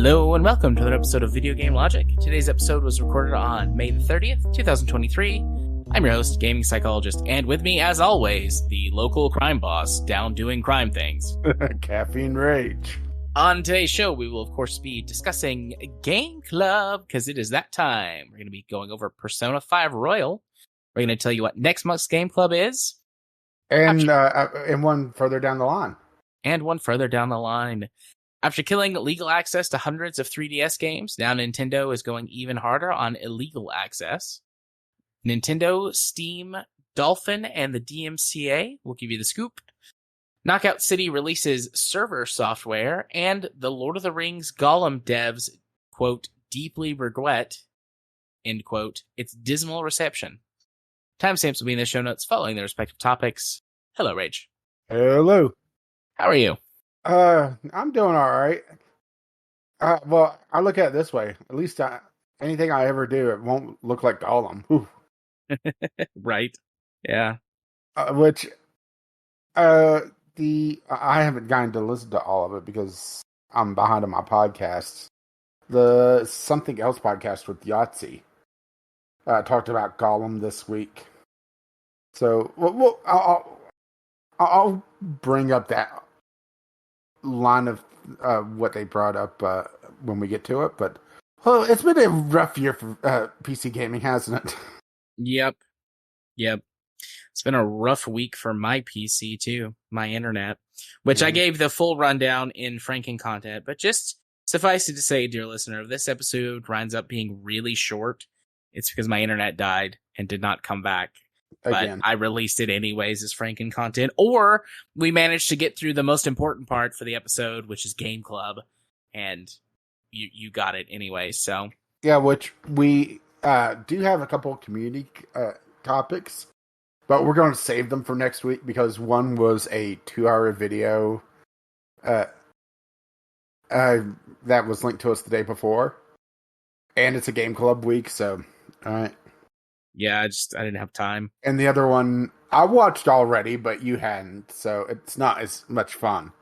Hello and welcome to another episode of Video Game Logic. Today's episode was recorded on May the 30th, 2023. I'm your host, gaming psychologist, and with me, as always, the local crime boss down doing crime things. Caffeine Rage. On today's show, we will, of course, be discussing Gameclub, because it is that time. We're going to be going over Persona 5 Royal. We're going to tell you what next month's Gameclub is. And one further down the line. And one further down the line. After killing legal access to hundreds of 3DS games, now Nintendo is going even harder on illegal access. Nintendo, Steam, Dolphin, and the DMCA will give you the scoop. Knockout City releases server software, and the Lord of the Rings Gollum devs, quote, deeply regret, end quote, its dismal reception. Timestamps will be in the show notes following the respective topics. Hello, Rage. Hello. How are you? I'm doing all right. Well, I look at it this way. At least anything I ever do, it won't look like Gollum. Right. Yeah. I haven't gotten to listen to all of it because I'm behind on my podcasts. The Something Else podcast with Yahtzee talked about Gollum this week. So, I'll bring up that line of what they brought up when we get to it, but it's been a rough year for PC gaming, hasn't it? Yep. It's been a rough week for my PC too, my internet, which I gave the full rundown in Franken content, but just suffice it to say, dear listener, if this episode winds up being really short, it's because my internet died and did not come back. Again. But I released it anyways as Franken content, or we managed to get through the most important part for the episode, which is Gameclub, and you got it anyway. So yeah, which we do have a couple of community topics, but we're going to save them for next week because one was a 2-hour video that was linked to us the day before, and it's a Gameclub week. So all right. Yeah, I didn't have time. And the other one, I watched already, but you hadn't, so it's not as much fun.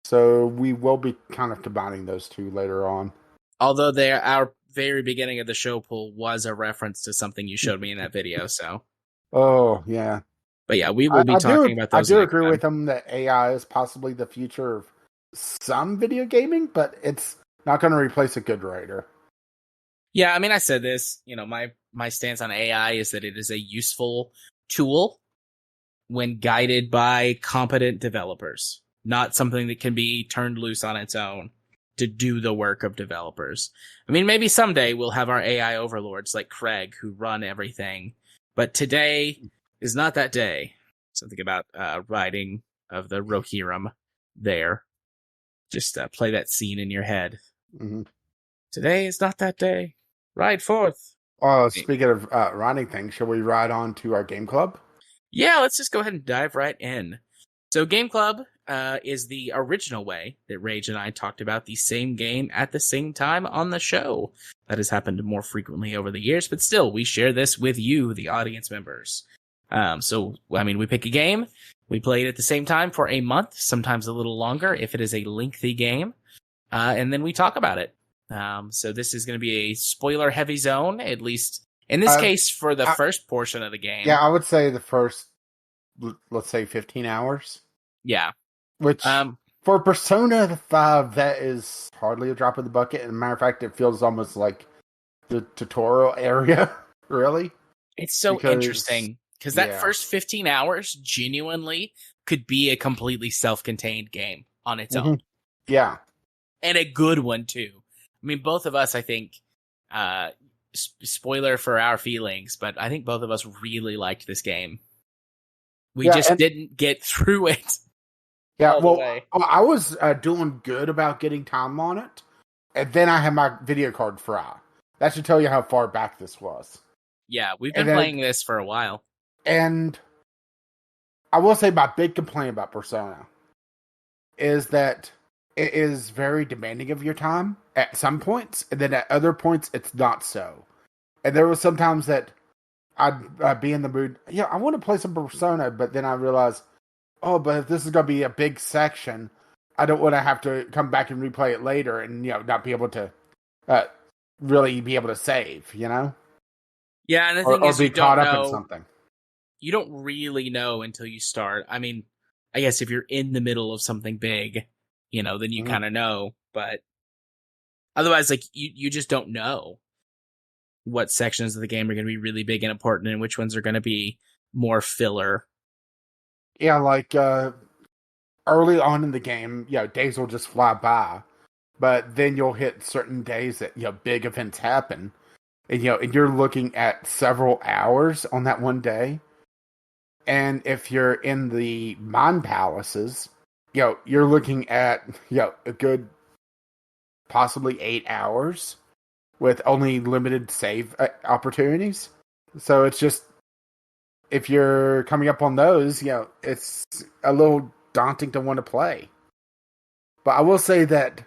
So we will be kind of combining those two later on. Although our very beginning of the show pool was a reference to something you showed me in that video, so. Oh, yeah. But yeah, we will be talking about those. I do agree with him that AI is possibly the future of some video gaming, but it's not going to replace a good writer. Yeah, I mean, I said this, my stance on AI is that it is a useful tool when guided by competent developers, not something that can be turned loose on its own to do the work of developers. I mean, maybe someday we'll have our AI overlords like Craig who run everything, but today is not that day. Something about writing of the Rohirrim there. Just play that scene in your head. Mm-hmm. Today is not that day. Ride forth. Speaking of riding things, shall we ride on to our Game Club? Yeah, let's just go ahead and dive right in. So Game Club is the original way that Rage and I talked about the same game at the same time on the show. That has happened more frequently over the years, but still, we share this with you, the audience members. We pick a game, we play it at the same time for a month, sometimes a little longer if it is a lengthy game, and then we talk about it. So this is going to be a spoiler-heavy zone, at least in this case for the first portion of the game. Yeah, I would say the first, let's say 15 hours. Yeah. Which, for Persona 5, that is hardly a drop in the bucket. As a matter of fact, it feels almost like the tutorial area, really. It's so interesting, because that first 15 hours genuinely could be a completely self-contained game on its own. Yeah. And a good one, too. I mean, both of us, I think, spoiler for our feelings, but I think both of us really liked this game. We just didn't get through it. Yeah, well, I was doing good about getting time on it, and then I had my video card fry. That should tell you how far back this was. Yeah, we've been playing this for a while. And I will say my big complaint about Persona is that it is very demanding of your time at some points, and then at other points, it's not so. And there was sometimes that I'd be in the mood, I want to play some Persona, but then I realized, but if this is going to be a big section, I don't want to have to come back and replay it later and, not be able to uh, really be able to save, you know, Yeah, and the thing is, be you don't caught up in know. something. You don't really know until you start. I mean, I guess if you're in the middle of something big, then you kind of know. But otherwise, like you just don't know what sections of the game are going to be really big and important, and which ones are going to be more filler. Yeah, like early on in the game, days will just fly by, but then you'll hit certain days that big events happen, and and you're looking at several hours on that one day. And if you're in the Mind Palaces, you're looking at a good possibly 8 hours with only limited save opportunities. So it's just, if you're coming up on those, it's a little daunting to want to play. But I will say that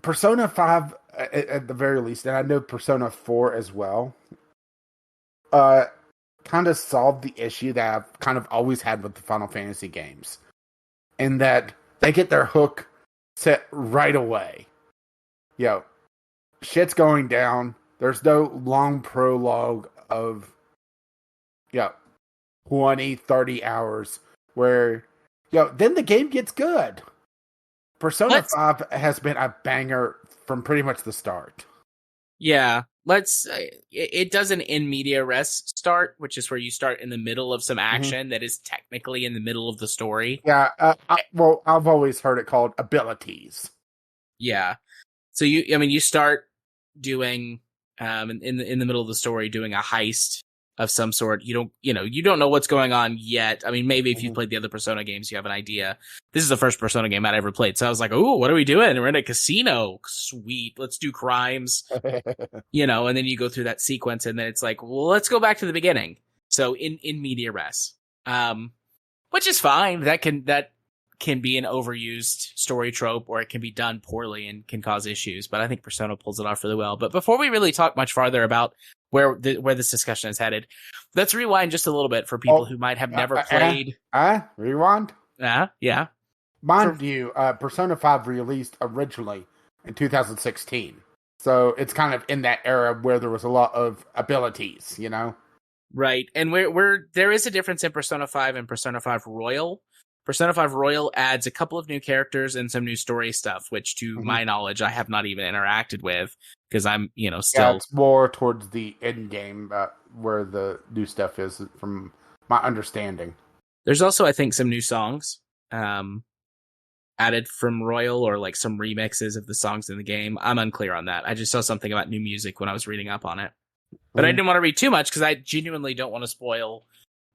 Persona 5, at the very least, and I know Persona 4 as well, kind of solved the issue that I've kind of always had with the Final Fantasy games, in that they get their hook set right away. Shit's going down. There's no long prologue of 20, 30 hours where then the game gets good. Persona 5 has been a banger from pretty much the start. Yeah, it does an in media res start, which is where you start in the middle of some action that is technically in the middle of the story. Yeah, I've always heard it called abilities. Yeah, so you start doing in the middle of the story doing a heist of some sort. You don't know what's going on yet. I mean, maybe if you've played the other Persona games, you have an idea. This is the first Persona game I'd ever played, so I was like, "Ooh, what are we doing? We're in a casino. Sweet, let's do crimes." And then you go through that sequence, and then it's like, "Well, let's go back to the beginning." So in media res, which is fine. That can be an overused story trope, or it can be done poorly and can cause issues. But I think Persona pulls it off really well. But before we really talk much farther about where this discussion is headed, let's rewind just a little bit for people who might have never played. Rewind? Yeah. Mind you, Persona 5 released originally in 2016. So it's kind of in that era where there was a lot of abilities, Right. And where there is a difference in Persona 5 and Persona 5 Royal. Persona 5 Royal adds a couple of new characters and some new story stuff, which to my knowledge, I have not even interacted with because I'm, still... Yeah, it's more towards the end game where the new stuff is, from my understanding. There's also, I think, some new songs added from Royal, or like some remixes of the songs in the game. I'm unclear on that. I just saw something about new music when I was reading up on it. But I didn't want to read too much because I genuinely don't want to spoil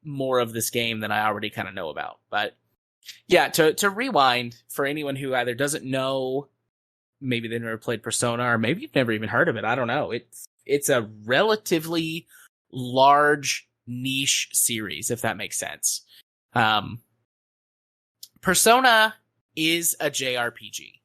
more of this game than I already kind of know about. But yeah, to rewind, for anyone who either doesn't know, maybe they've never played Persona, or maybe you've never even heard of it. I don't know. It's a relatively large niche series, if that makes sense. Persona is a JRPG.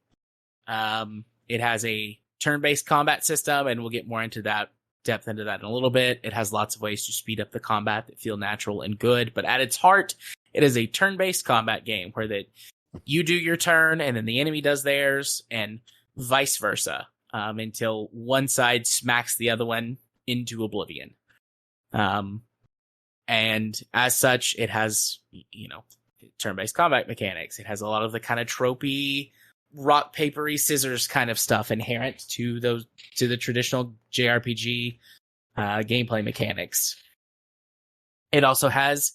It has a turn-based combat system, and we'll get more into that depth into that in a little bit. It has lots of ways to speed up the combat that feel natural and good, but at its heart, it is a turn-based combat game where that you do your turn and then the enemy does theirs, and vice versa, until one side smacks the other one into oblivion. And as such, it has, turn-based combat mechanics. It has a lot of the kind of tropey rock, papery, scissors kind of stuff inherent to the traditional JRPG gameplay mechanics. It also has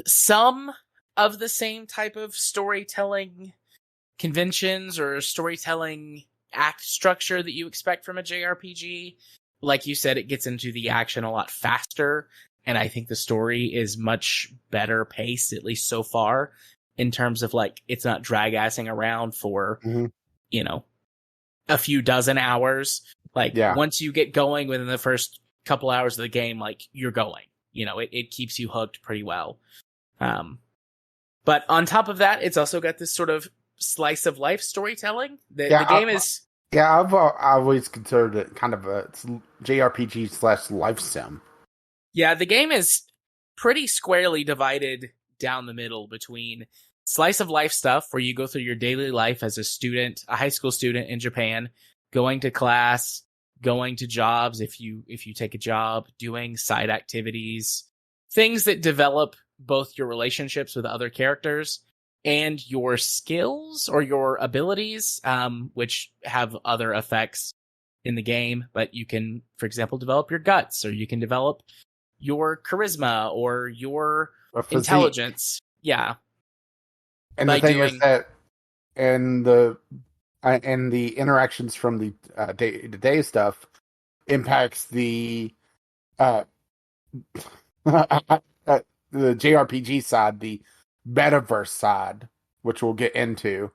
some of the same type of storytelling conventions or storytelling act structure that you expect from a JRPG. Like you said, it gets into the action a lot faster, and I think the story is much better paced, at least so far, in terms of like it's not drag-assing around for a few dozen hours. Like once you get going within the first couple hours of the game, like you're going. It keeps you hooked pretty well. But on top of that, it's also got this sort of slice of life storytelling. The game is... Yeah, I've always considered it kind of a JRPG / life sim. Yeah, the game is pretty squarely divided down the middle between slice of life stuff where you go through your daily life as a high school student in Japan, going to class, going to jobs if you take a job, doing side activities, things that develop both your relationships with other characters and your skills or your abilities, which have other effects in the game. But you can, for example, develop your guts, or you can develop your charisma or your intelligence. Yeah. And the thing is that, and the interactions from the day-to-day stuff impacts the the JRPG side, the metaverse side, which we'll get into,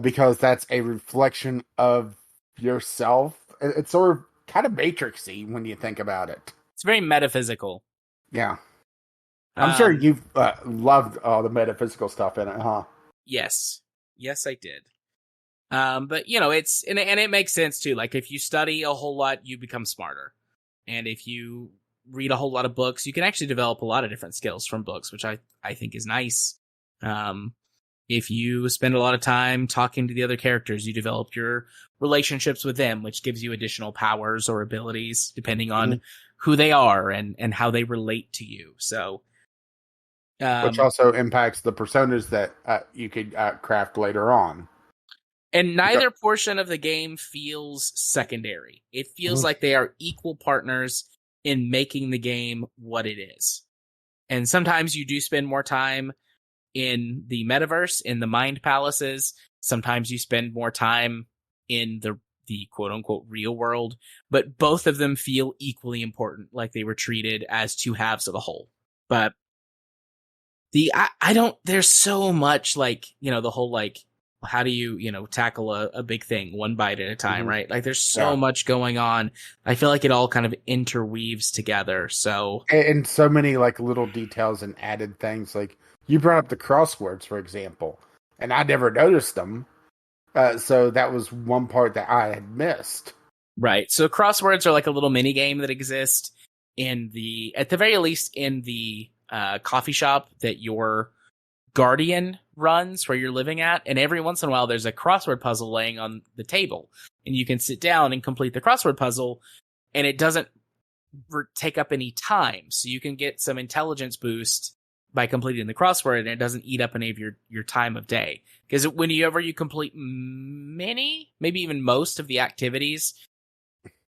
because that's a reflection of yourself. It's sort of kind of Matrixy when you think about it. It's very metaphysical. Yeah. I'm sure you've loved all the metaphysical stuff in it, huh? Yes. Yes, I did. But, you know, and it makes sense, too. Like, if you study a whole lot, you become smarter. And if you read a whole lot of books, you can actually develop a lot of different skills from books, which I think is nice. If you spend a lot of time talking to the other characters, you develop your relationships with them, which gives you additional powers or abilities, depending on who they are and how they relate to you. So, which also impacts the personas that you could craft later on. And neither portion of the game feels secondary. It feels like they are equal partners in making the game what it is. And sometimes you do spend more time in the metaverse, in the mind palaces. Sometimes you spend more time in the quote unquote real world, but both of them feel equally important, like they were treated as two halves of a whole. But there's so much, like, you know, the whole, like, how do you, you know, tackle a big thing one bite at a time, right? Like, there's so much going on. I feel like it all kind of interweaves together. So, and so many, like, little details and added things. Like, you brought up the crosswords, for example, and I never noticed them. So that was one part that I had missed. Right. So crosswords are like a little mini game that exists at the very least, in the coffee shop that your guardian runs, where you're living at. And every once in a while, there's a crossword puzzle laying on the table, and you can sit down and complete the crossword puzzle, and it doesn't take up any time. So you can get some intelligence boost by completing the crossword, and it doesn't eat up any of your time of day. Because whenever you complete maybe even most of the activities,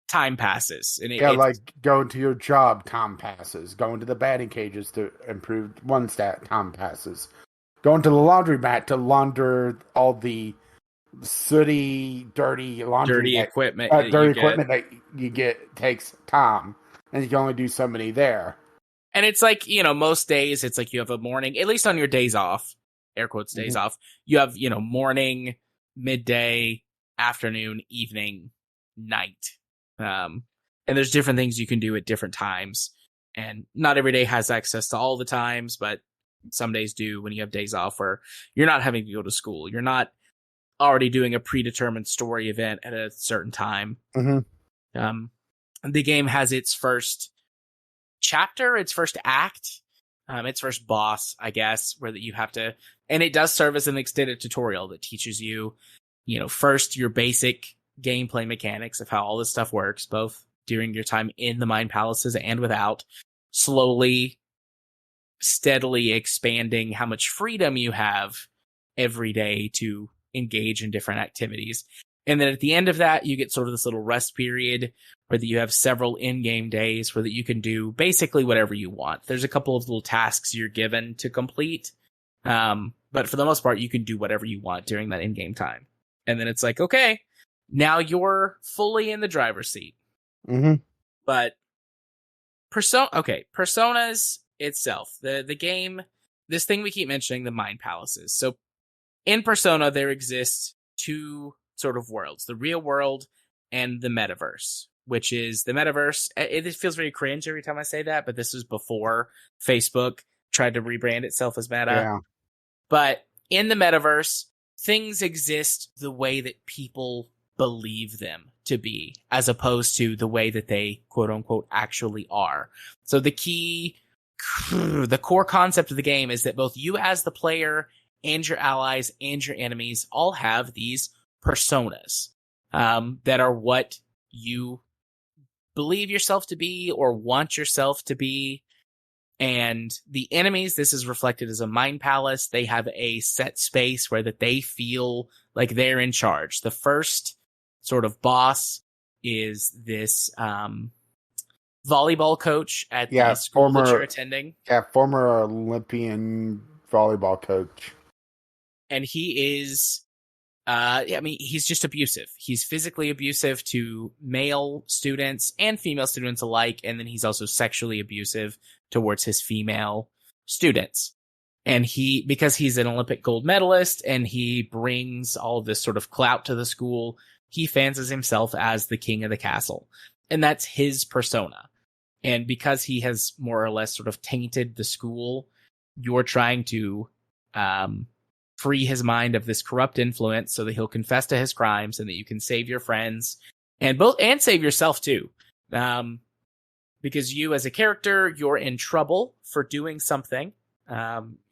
time passes. And like going to your job, time passes. Going to the batting cages to improve one stat, time passes. Going to the laundromat to launder all the sooty, dirty equipment. Equipment that you get takes time, and you can only do so many there. And it's like, you know, most days it's like you have a morning, at least on your days off, air quotes days off, you have, you know, morning, midday, afternoon, evening, night. And there's different things you can do at different times. And not every day has access to all the times, but some days do when you have days off where you're not having to go to school. You're not already doing a predetermined story event at a certain time. The game has its first chapter, its first act, its first boss, I guess, where that you have to, and it does serve as an extended tutorial that teaches you, you know, first your basic gameplay mechanics of how all this stuff works, both during your time in the Mind Palaces and without, slowly, steadily expanding how much freedom you have every day to engage in different activities. And then at the end of that, you get sort of this little rest period where you have several in-game days where that you can do basically whatever you want. There's a couple of little tasks you're given to complete. But for the most part, you can do whatever you want during that in-game time. And then it's like, okay, now you're fully in the driver's seat. But Personas itself, the game, this thing we keep mentioning, the Mind Palaces. So in Persona, there exists two sort of worlds, the real world and the metaverse, which is the metaverse. It feels very cringe every time I say that, but this was before Facebook tried to rebrand itself as Meta. Yeah. But in the metaverse, things exist the way that people believe them to be, as opposed to the way that they quote unquote actually are. So the core concept of the game is that both you as the player and your allies and your enemies all have these personas. that are what you believe yourself to be or want yourself to be. And the enemies, this is reflected as a mind palace. They have a set space where that they feel like they're in charge. The first sort of boss is this volleyball coach at the school that you're attending. Yeah, former Olympian volleyball coach. And he is, he's just abusive. He's physically abusive to male students and female students alike. And then he's also sexually abusive towards his female students. And because he's an Olympic gold medalist and he brings all of this sort of clout to the school, he fancies himself as the king of the castle. And that's his persona. And because he has more or less sort of tainted the school, you're trying to free his mind of this corrupt influence so that he'll confess to his crimes and that you can save your friends and save yourself too. Because you as a character, you're in trouble for doing something.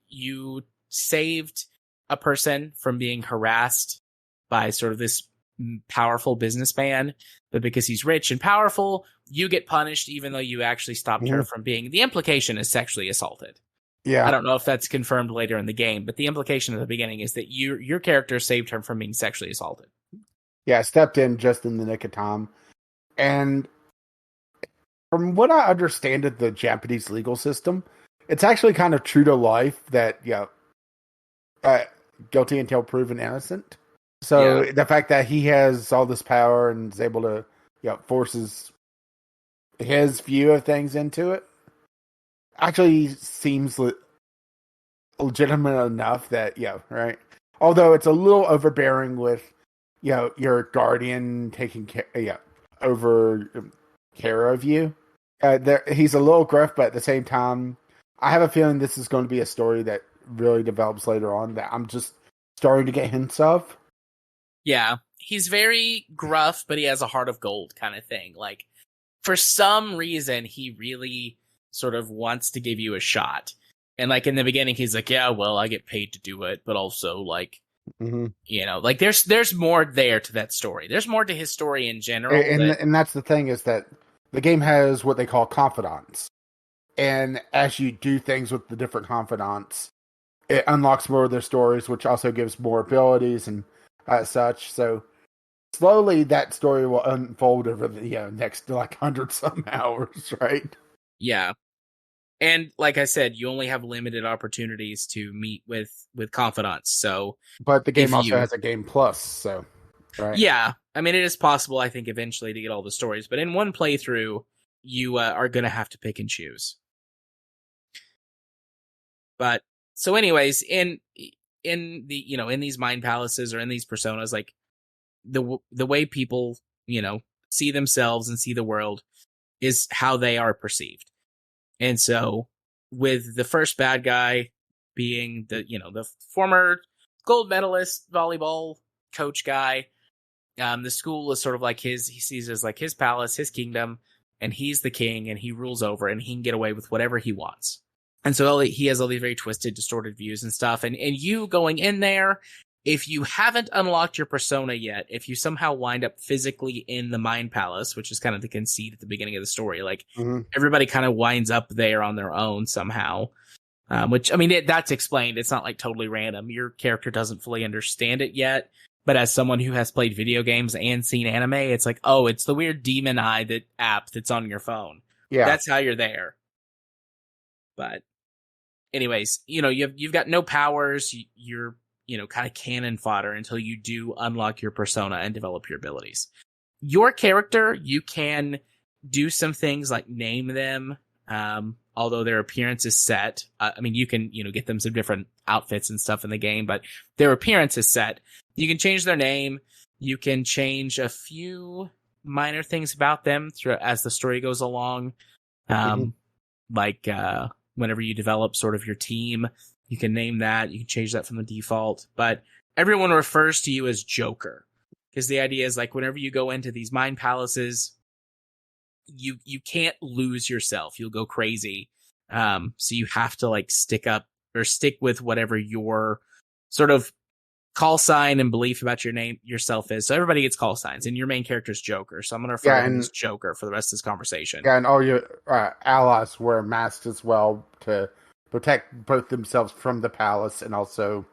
You saved a person from being harassed by sort of this powerful businessman, but because he's rich and powerful, you get punished even though you actually stopped her from being, the implication is sexually assaulted. Yeah. I don't know if that's confirmed later in the game, but the implication at the beginning is that your character saved her from being sexually assaulted. Yeah, stepped in just in the nick of time. And from what I understand of the Japanese legal system, it's actually kind of true to life that, guilty until proven innocent. So the fact that he has all this power and is able to, forces his view of things into it actually seems legitimate enough that, right? Although it's a little overbearing with, your guardian taking over care of you. He's a little gruff, but at the same time, I have a feeling this is going to be a story that really develops later on that I'm just starting to get hints of. Yeah, he's very gruff, but he has a heart of gold kind of thing. Like, for some reason, he really sort of wants to give you a shot. And like in the beginning, he's like, yeah, well, I get paid to do it, but also like, like there's more there to that story. There's more to his story in general. And that's the thing is that the game has what they call confidants. And as you do things with the different confidants, it unlocks more of their stories, which also gives more abilities and such. So slowly that story will unfold over the next like 100-some hours, right? Yeah. And like I said, you only have limited opportunities to meet with confidants. So, but the game also has a game plus, so right? Yeah, I mean, it is possible, I think, eventually to get all the stories, but in one playthrough, you are going to have to pick and choose. But so, anyways, in the in these mind palaces or in these personas, like the way people see themselves and see the world is how they are perceived. And so, with the first bad guy being the former gold medalist volleyball coach guy, the school is sort of like he sees it as like his palace, his kingdom, and he's the king and he rules over and he can get away with whatever he wants. And so he has all these very twisted, distorted views and stuff. And you going in there, if you haven't unlocked your persona yet, if you somehow wind up physically in the Mind Palace, which is kind of the conceit at the beginning of the story, like everybody kind of winds up there on their own somehow, which, I mean, that's explained. It's not like totally random. Your character doesn't fully understand it yet. But as someone who has played video games and seen anime, it's like, oh, it's the weird demon eye app that's on your phone. Yeah. That's how you're there. But anyways, you've got no powers. You're kind of cannon fodder until you do unlock your persona and develop your abilities. Your character, you can do some things like name them, although their appearance is set. I mean, you can, get them some different outfits and stuff in the game, but their appearance is set. You can change their name. You can change a few minor things about them as the story goes along. Like, whenever you develop sort of your team, you can name that. You can change that from the default. But everyone refers to you as Joker. Because the idea is, like, whenever you go into these mind palaces, you can't lose yourself. You'll go crazy. So you have to, like, stick with whatever your sort of call sign and belief about yourself is. So everybody gets call signs, and your main character is Joker. So I'm going to refer to him as Joker for the rest of this conversation. Yeah, and all your allies wear masks as well to protect both themselves from the palace and also,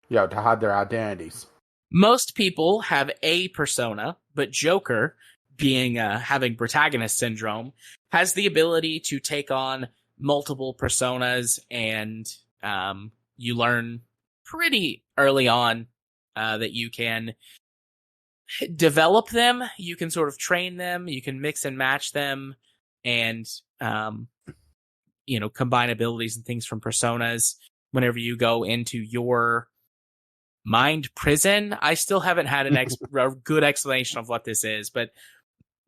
to hide their identities. Most people have a persona, but Joker, being having protagonist syndrome, has the ability to take on multiple personas, and you learn pretty early on that you can develop them, you can sort of train them, you can mix and match them, and combine abilities and things from personas whenever you go into your mind prison. I still haven't had a good explanation of what this is, but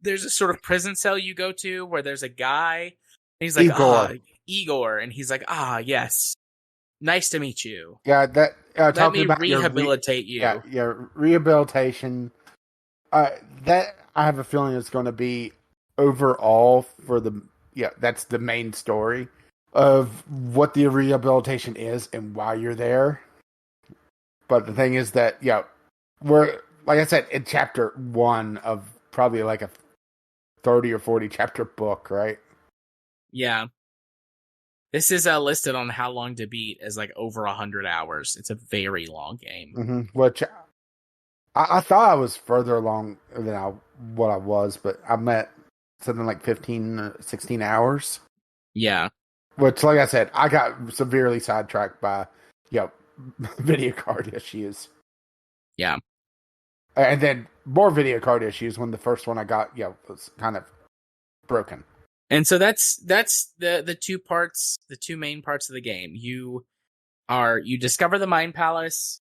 there's a sort of prison cell you go to where there's a guy, and he's like, Igor, and he's like, yes, nice to meet you. Yeah, that let me rehabilitate you. Yeah, your rehabilitation. That I have a feeling is going to be overall for that's the main story of what the rehabilitation is and why you're there. But the thing is that, we're, like I said, in chapter 1 of probably like a 30 or 40 chapter book, right? Yeah. This is listed on how long to beat as like over 100 hours. It's a very long game. Mm-hmm. Which I thought I was further along than what I was, but I'm at something like 15, 16 hours. Yeah. Which, like I said, I got severely sidetracked by, video card issues. Yeah. And then more video card issues when the first one I got, was kind of broken. And so that's the two main parts of the game. You discover the Mind Palace,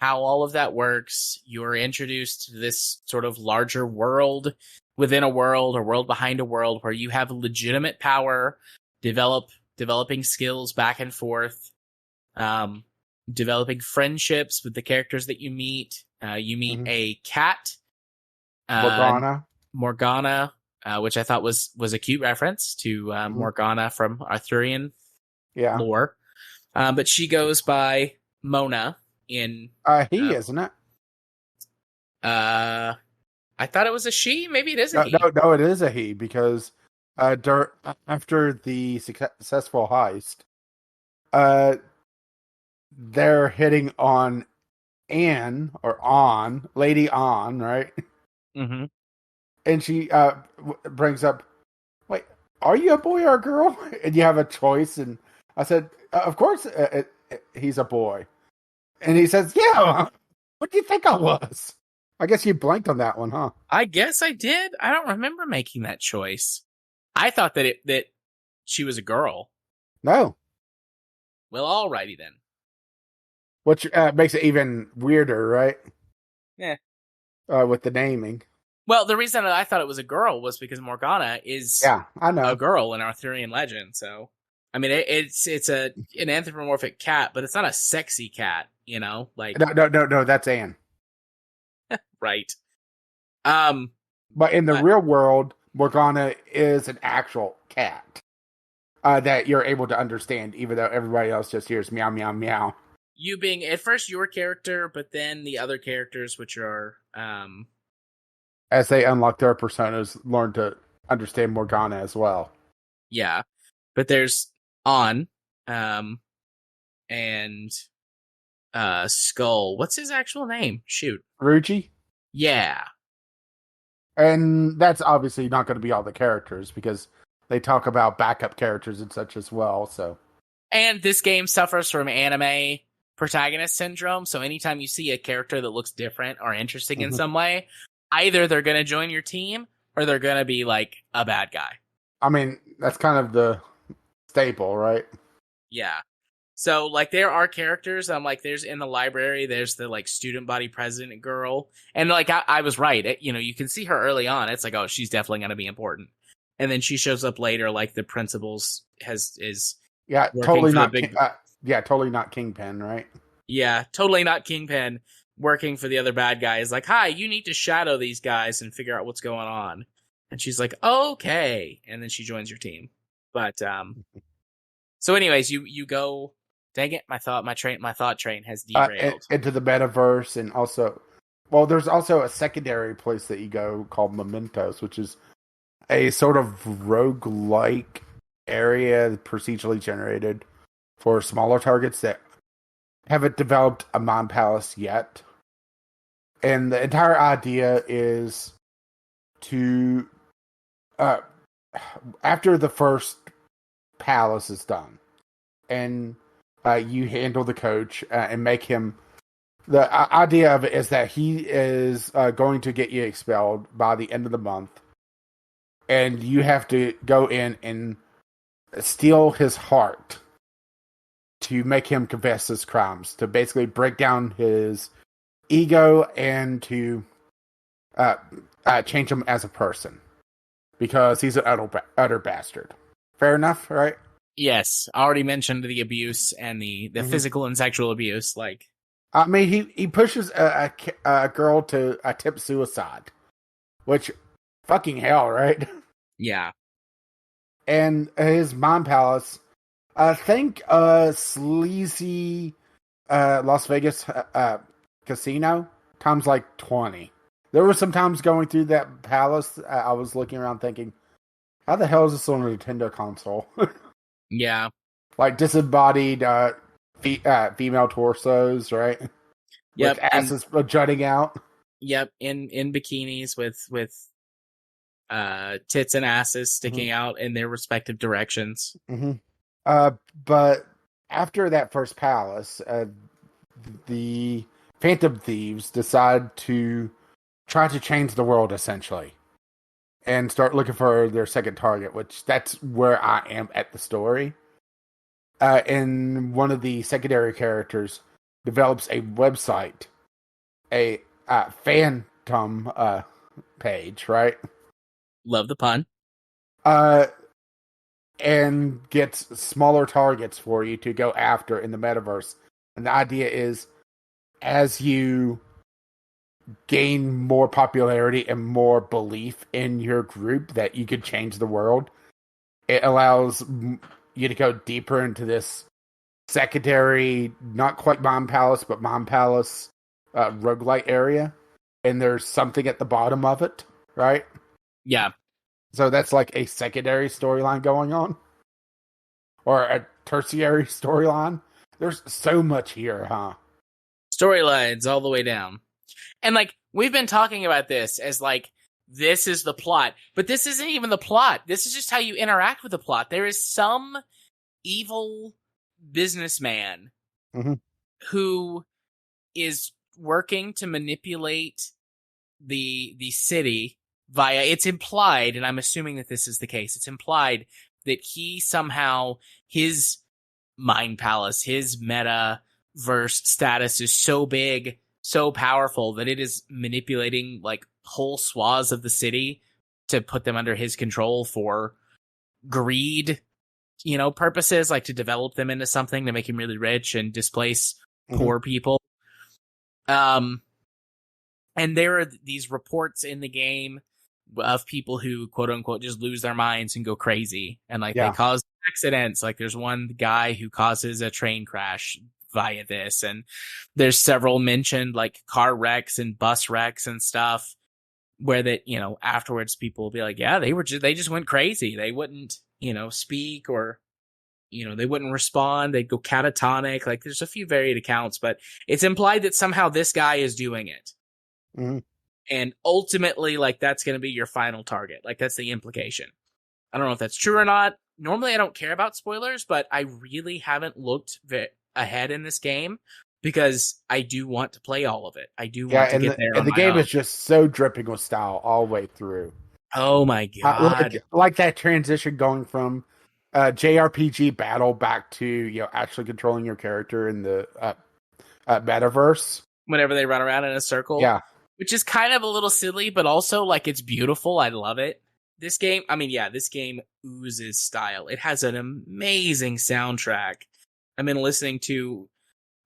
how all of that works. You're introduced to this sort of larger world within a world, or world behind a world, where you have legitimate power, developing skills back and forth, developing friendships with the characters that you meet. You meet a cat, Morgana, which I thought was a cute reference to Morgana from Arthurian lore. But she goes by Mona in... isn't it? I thought it was a she. Maybe it is a he. No, it is a he, because after the successful heist, they're hitting on Lady Anne, right? Mm-hmm. And she brings up, wait, are you a boy or a girl? And you have a choice. And I said, of course he's a boy. And he says, yeah, what do you think I was? I guess you blanked on that one, huh? I guess I did. I don't remember making that choice. I thought that she was a girl. No. Well, alrighty then. Which makes it even weirder, right? Yeah. With the naming. Well, the reason that I thought it was a girl was because Morgana is a girl in Arthurian legend. So, I mean, it's an anthropomorphic cat, but it's not a sexy cat, like... No, that's Anne. Right. But in the real world, Morgana is an actual cat that you're able to understand, even though everybody else just hears meow, meow, meow. You being, at first, your character, but then the other characters, which are... as they unlock their personas, learn to understand Morgana as well. Yeah. But there's On, and Skull. What's his actual name? Shoot. Ruchi? Yeah. And that's obviously not going to be all the characters, because they talk about backup characters and such as well, so... And this game suffers from anime protagonist syndrome, so anytime you see a character that looks different or interesting in some way, either they're going to join your team, or they're going to be, like, a bad guy. I mean, that's kind of the staple, right? Yeah. So, like, there are characters, there's in the library, there's the, like, student body president girl, and, like, I was right, you can see her early on, it's like, oh, she's definitely going to be important. And then she shows up later, like, the principal's is... Yeah, totally not. Totally not Kingpin, right? Yeah, totally not Kingpin. Working for the other bad guy is like, hi, you need to shadow these guys and figure out what's going on. And she's like, okay, and then she joins your team. But so, anyways, you go Dang it, my thought train has derailed. Into the metaverse, and also, well, there's also a secondary place that you go called Mementos, which is a sort of roguelike area procedurally generated for smaller targets that haven't developed a mind palace yet. And the entire idea is to, after the first palace is done, and you handle the coach and make him. The idea of it is that he is going to get you expelled by the end of the month, and you have to go in and steal his heart to make him confess his crimes, to basically break down his ego and to change him as a person, because he's an utter bastard. Fair enough, right? Yes, I already mentioned the abuse and the physical and sexual abuse. Like, I mean, he pushes a girl to attempt suicide, which fucking hell, right? Yeah. And his mind palace, think sleazy Las Vegas casino times like 20. There were some times going through that palace, I was looking around thinking, how the hell is this on a Nintendo console? Yeah. Like disembodied female torsos, right? Yep. With asses jutting out. Yep. In bikinis with tits and asses sticking out in their respective directions. Mm-hmm. But after that first palace, the Phantom Thieves decide to try to change the world, essentially, and start looking for their second target, which that's where I am at the story. And one of the secondary characters develops a website, a phantom page, right? Love the pun. And gets smaller targets for you to go after in the metaverse. And the idea is, as you gain more popularity and more belief in your group that you could change the world, it allows you to go deeper into this secondary, not quite Mind Palace, but Mind Palace roguelite area. And there's something at the bottom of it, right? Yeah. So that's like a secondary storyline going on. Or a tertiary storyline. There's so much here, huh? Storylines all the way down. And, like, we've been talking about this as, like, this is the plot. But this isn't even the plot. This is just how you interact with the plot. There is some evil businessman who is working to manipulate the city via, it's implied, and I'm assuming that this is the case, it's implied that he somehow, his mind palace, his metaverse status is so big, so powerful, that it is manipulating like whole swaths of the city to put them under his control for greed, purposes, like to develop them into something to make him really rich and displace poor people. And there are these reports in the game of people who, quote unquote, just lose their minds and go crazy. And they cause accidents. Like there's one guy who causes a train crash via this. And there's several mentioned like car wrecks and bus wrecks and stuff where that, afterwards people will be like, yeah, they just went crazy. They wouldn't, speak or, they wouldn't respond. They'd go catatonic. Like there's a few varied accounts, but it's implied that somehow this guy is doing it. And ultimately, like, that's going to be your final target. Like, that's the implication. I don't know if that's true or not. Normally, I don't care about spoilers, but I really haven't looked ahead in this game because I do want to play all of it. I do want to get there. And the game is just so dripping with style all the way through. Oh, my God. Like that transition going from JRPG battle back to, actually controlling your character in the metaverse. Whenever they run around in a circle. Yeah. Which is kind of a little silly, but also, like, it's beautiful. I love it. This game oozes style. It has an amazing soundtrack. I listened to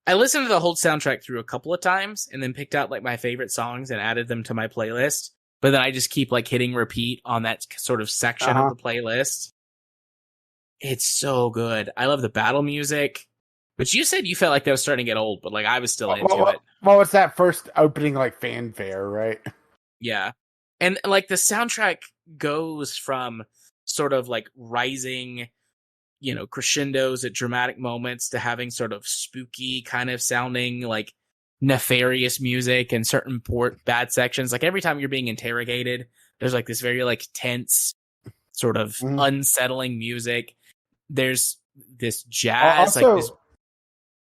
the whole soundtrack through a couple of times, and then picked out, like, my favorite songs and added them to my playlist. But then I just keep, like, hitting repeat on that sort of section of the playlist. It's so good. I love the battle music. But you said you felt like that was starting to get old, but like I was still into Well, it. well, it's that first opening like fanfare, right? Yeah. And like the soundtrack goes from sort of like rising, crescendos at dramatic moments to having sort of spooky kind of sounding like nefarious music and certain bad sections. Like every time you're being interrogated, there's like this very like tense sort of unsettling music. There's this jazz, like this.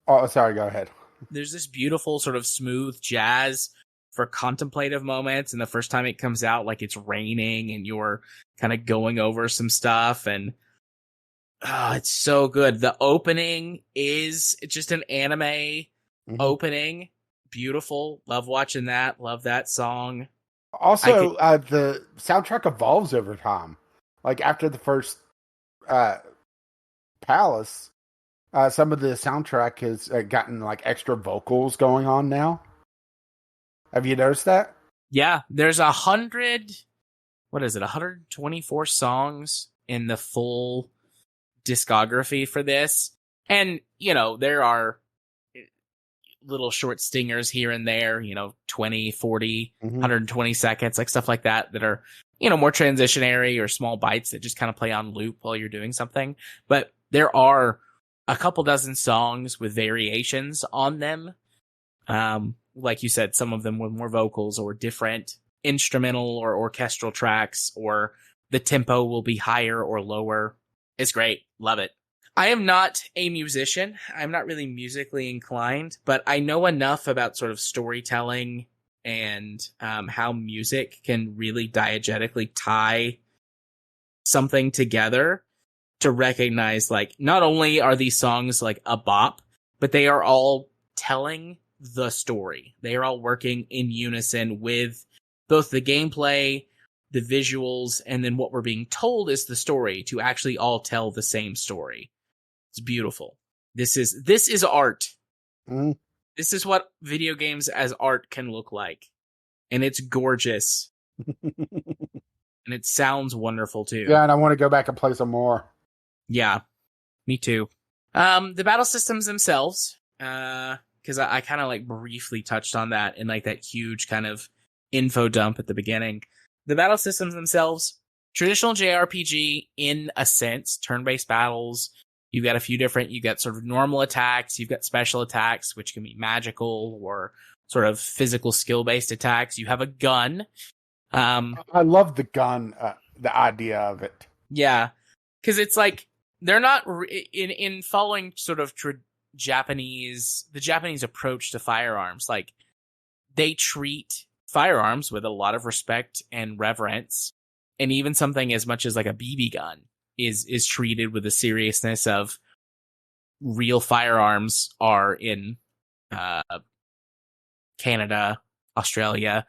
Oh, sorry. Go ahead. There's this beautiful sort of smooth jazz for contemplative moments, and the first time it comes out, like it's raining and you're kind of going over some stuff, and it's so good. The opening is just an anime opening, beautiful. Love watching that. Love that song. Also, the soundtrack evolves over time. Like after the first Palace, some of the soundtrack has gotten like extra vocals going on now. Have you noticed that? Yeah, there's 124 songs in the full discography for this. And, there are little short stingers here and there, 20, 40, 120 seconds, like stuff like that are, more transitionary or small bites that just kind of play on loop while you're doing something. But there are a couple dozen songs with variations on them. Like you said, some of them with more vocals or different instrumental or orchestral tracks, or the tempo will be higher or lower. It's great. Love it. I am not a musician. I'm not really musically inclined, but I know enough about sort of storytelling and how music can really diegetically tie something together to recognize, like, not only are these songs like a bop, but they are all telling the story. They are all working in unison with both the gameplay, the visuals, and then what we're being told is the story to actually all tell the same story. It's beautiful. This is art. This is what video games as art can look like. And it's gorgeous. And it sounds wonderful too. Yeah, and I want to go back and play some more. Yeah, me too. The battle systems themselves, because I kind of like briefly touched on that in like that huge kind of info dump at the beginning. The battle systems themselves, traditional JRPG in a sense, turn-based battles. You've got a few different, you've got sort of normal attacks, you've got special attacks, which can be magical or sort of physical skill-based attacks. You have a gun. I love the gun, the idea of it. Yeah, because it's like, they're not, in following sort of the Japanese approach to firearms, like, they treat firearms with a lot of respect and reverence, and even something as much as like a BB gun is treated with the seriousness of real firearms are in Canada, Australia,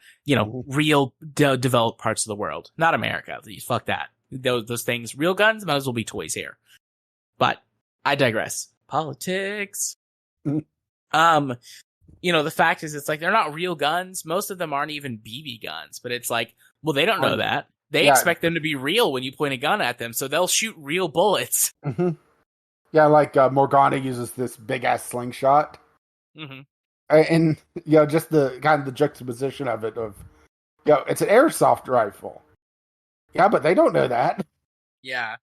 real developed parts of the world, not America. Fuck that. Those things, real guns might as well be toys here. But I digress. Politics. The fact is, it's like, they're not real guns. Most of them aren't even BB guns, but it's like, well, they don't know that. They expect them to be real when you point a gun at them, so they'll shoot real bullets. Yeah, like Morgana uses this big ass slingshot. And just the kind of the juxtaposition of it it's an airsoft rifle. Yeah, but they don't know that. Yeah.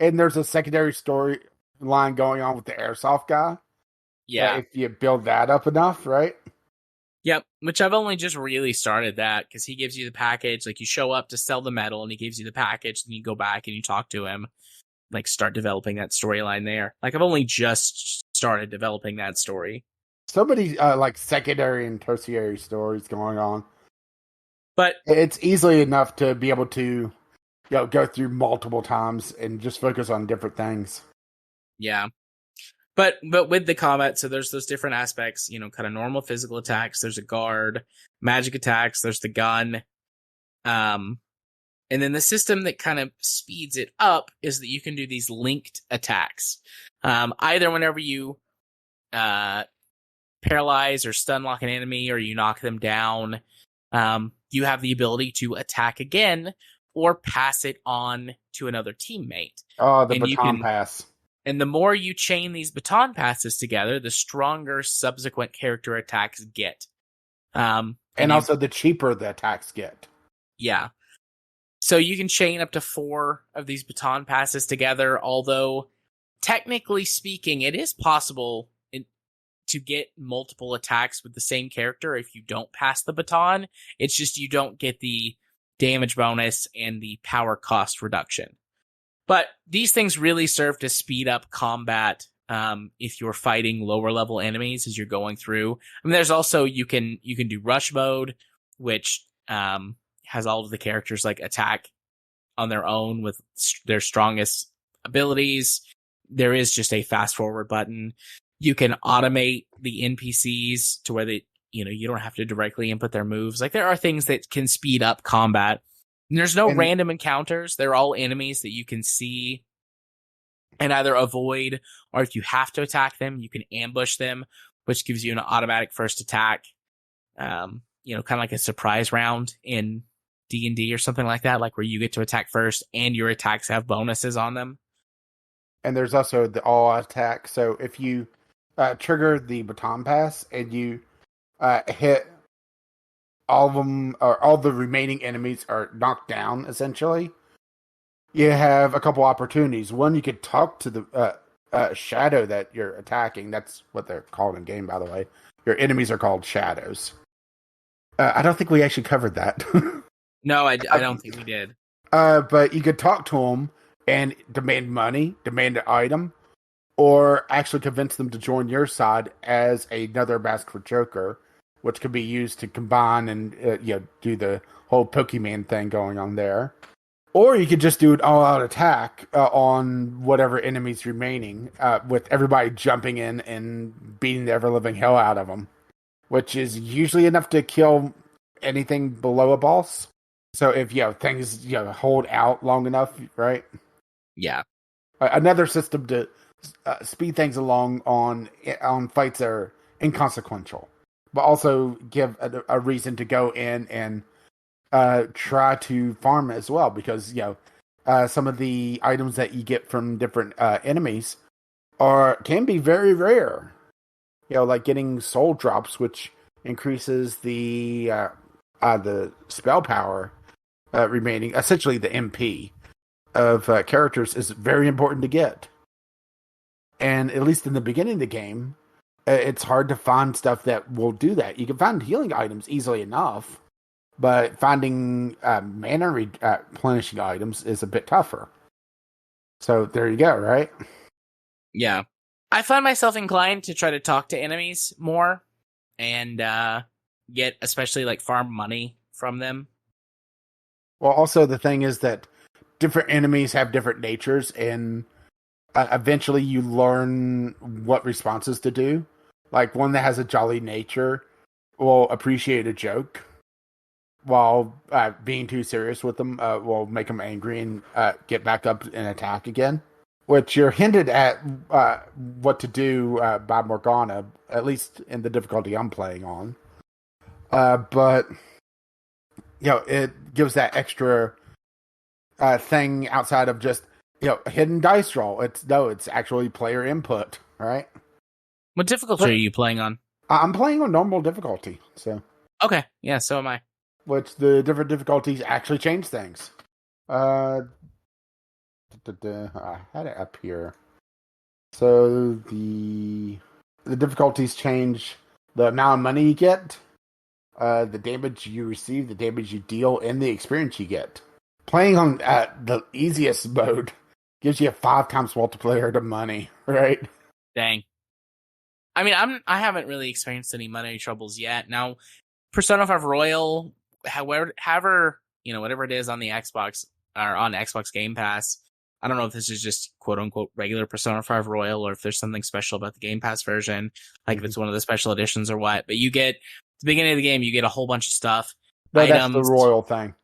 And there's a secondary story line going on with the airsoft guy. Yeah. If you build that up enough, right? Yep, which I've only just really started that, because he gives you the package, like you show up to sell the metal and he gives you the package, then you go back and you talk to him, like start developing that storyline there. Like I've only just started developing that story. So many like secondary and tertiary stories going on. But it's easily enough to be able to go through multiple times and just focus on different things. Yeah. But with the combat, so there's those different aspects, kind of normal physical attacks. There's a guard, magic attacks. There's the gun. And then the system that kind of speeds it up is that you can do these linked attacks. Either whenever you paralyze or stun lock an enemy, or you knock them down, you have the ability to attack again or pass it on to another teammate. Oh, the baton pass. And the more you chain these baton passes together, the stronger subsequent character attacks get. And also the cheaper the attacks get. Yeah. So you can chain up to 4 of these baton passes together, although technically speaking, it is possible to get multiple attacks with the same character if you don't pass the baton. It's just you don't get the damage bonus and the power cost reduction. But these things really serve to speed up combat if you're fighting lower level enemies as you're going through. I mean, there's also you can do rush mode, which has all of the characters like attack on their own with their strongest abilities. There is just a fast forward button. You can automate the NPCs to where you don't have to directly input their moves. Like there are things that can speed up combat. And there's no random encounters. They're all enemies that you can see and either avoid, or if you have to attack them, you can ambush them, which gives you an automatic first attack. Kind of like a surprise round in D&D or something like that, like where you get to attack first and your attacks have bonuses on them. And there's also the all attack. So if you trigger the baton pass and you hit all of them, or all the remaining enemies are knocked down, essentially, you have a couple opportunities. One, you could talk to the shadow that you're attacking. That's what they're called in game, by the way. Your enemies are called shadows. I don't think we actually covered that. No, I don't think we did. But you could talk to them and demand money, demand an item, or actually convince them to join your side as another mask for Joker, which could be used to combine and do the whole Pokemon thing going on there. Or you could just do an all-out attack on whatever enemies remaining, with everybody jumping in and beating the ever-living hell out of them, which is usually enough to kill anything below a boss. So if things hold out long enough, right? Yeah. Another system to speed things along on fights that are inconsequential, but also give a reason to go in and try to farm as well, because some of the items that you get from different enemies can be very rare. Like getting soul drops, which increases the spell power remaining, essentially the MP of characters, is very important to get. And at least in the beginning of the game, it's hard to find stuff that will do that. You can find healing items easily enough, but finding mana replenishing items is a bit tougher. So there you go, right? Yeah. I find myself inclined to try to talk to enemies more and get, especially like farm money from them. Well, also the thing is that different enemies have different natures, and eventually you learn what responses to do. Like one that has a jolly nature will appreciate a joke, while being too serious with them will make them angry and get back up and attack again. Which you're hinted at what to do by Morgana, at least in the difficulty I'm playing on. But it gives that extra thing outside of just hidden dice roll. It's actually player input, right? What difficulty are you playing on? I'm playing on normal difficulty, so okay, yeah, so am I. Which the different difficulties actually change things. I had it up here. So the difficulties change the amount of money you get, the damage you receive, the damage you deal, and the experience you get. Playing on the easiest mode gives you a 5 times multiplier to money, right? Dang. I mean, I haven't really experienced any money troubles yet. Now, Persona 5 Royal, however, whatever it is on the Xbox or on Xbox Game Pass, I don't know if this is just quote unquote regular Persona 5 Royal or if there's something special about the Game Pass version, like if it's one of the special editions or what. But you get, at the beginning of the game, you get a whole bunch of stuff. No, items. That's the Royal thing.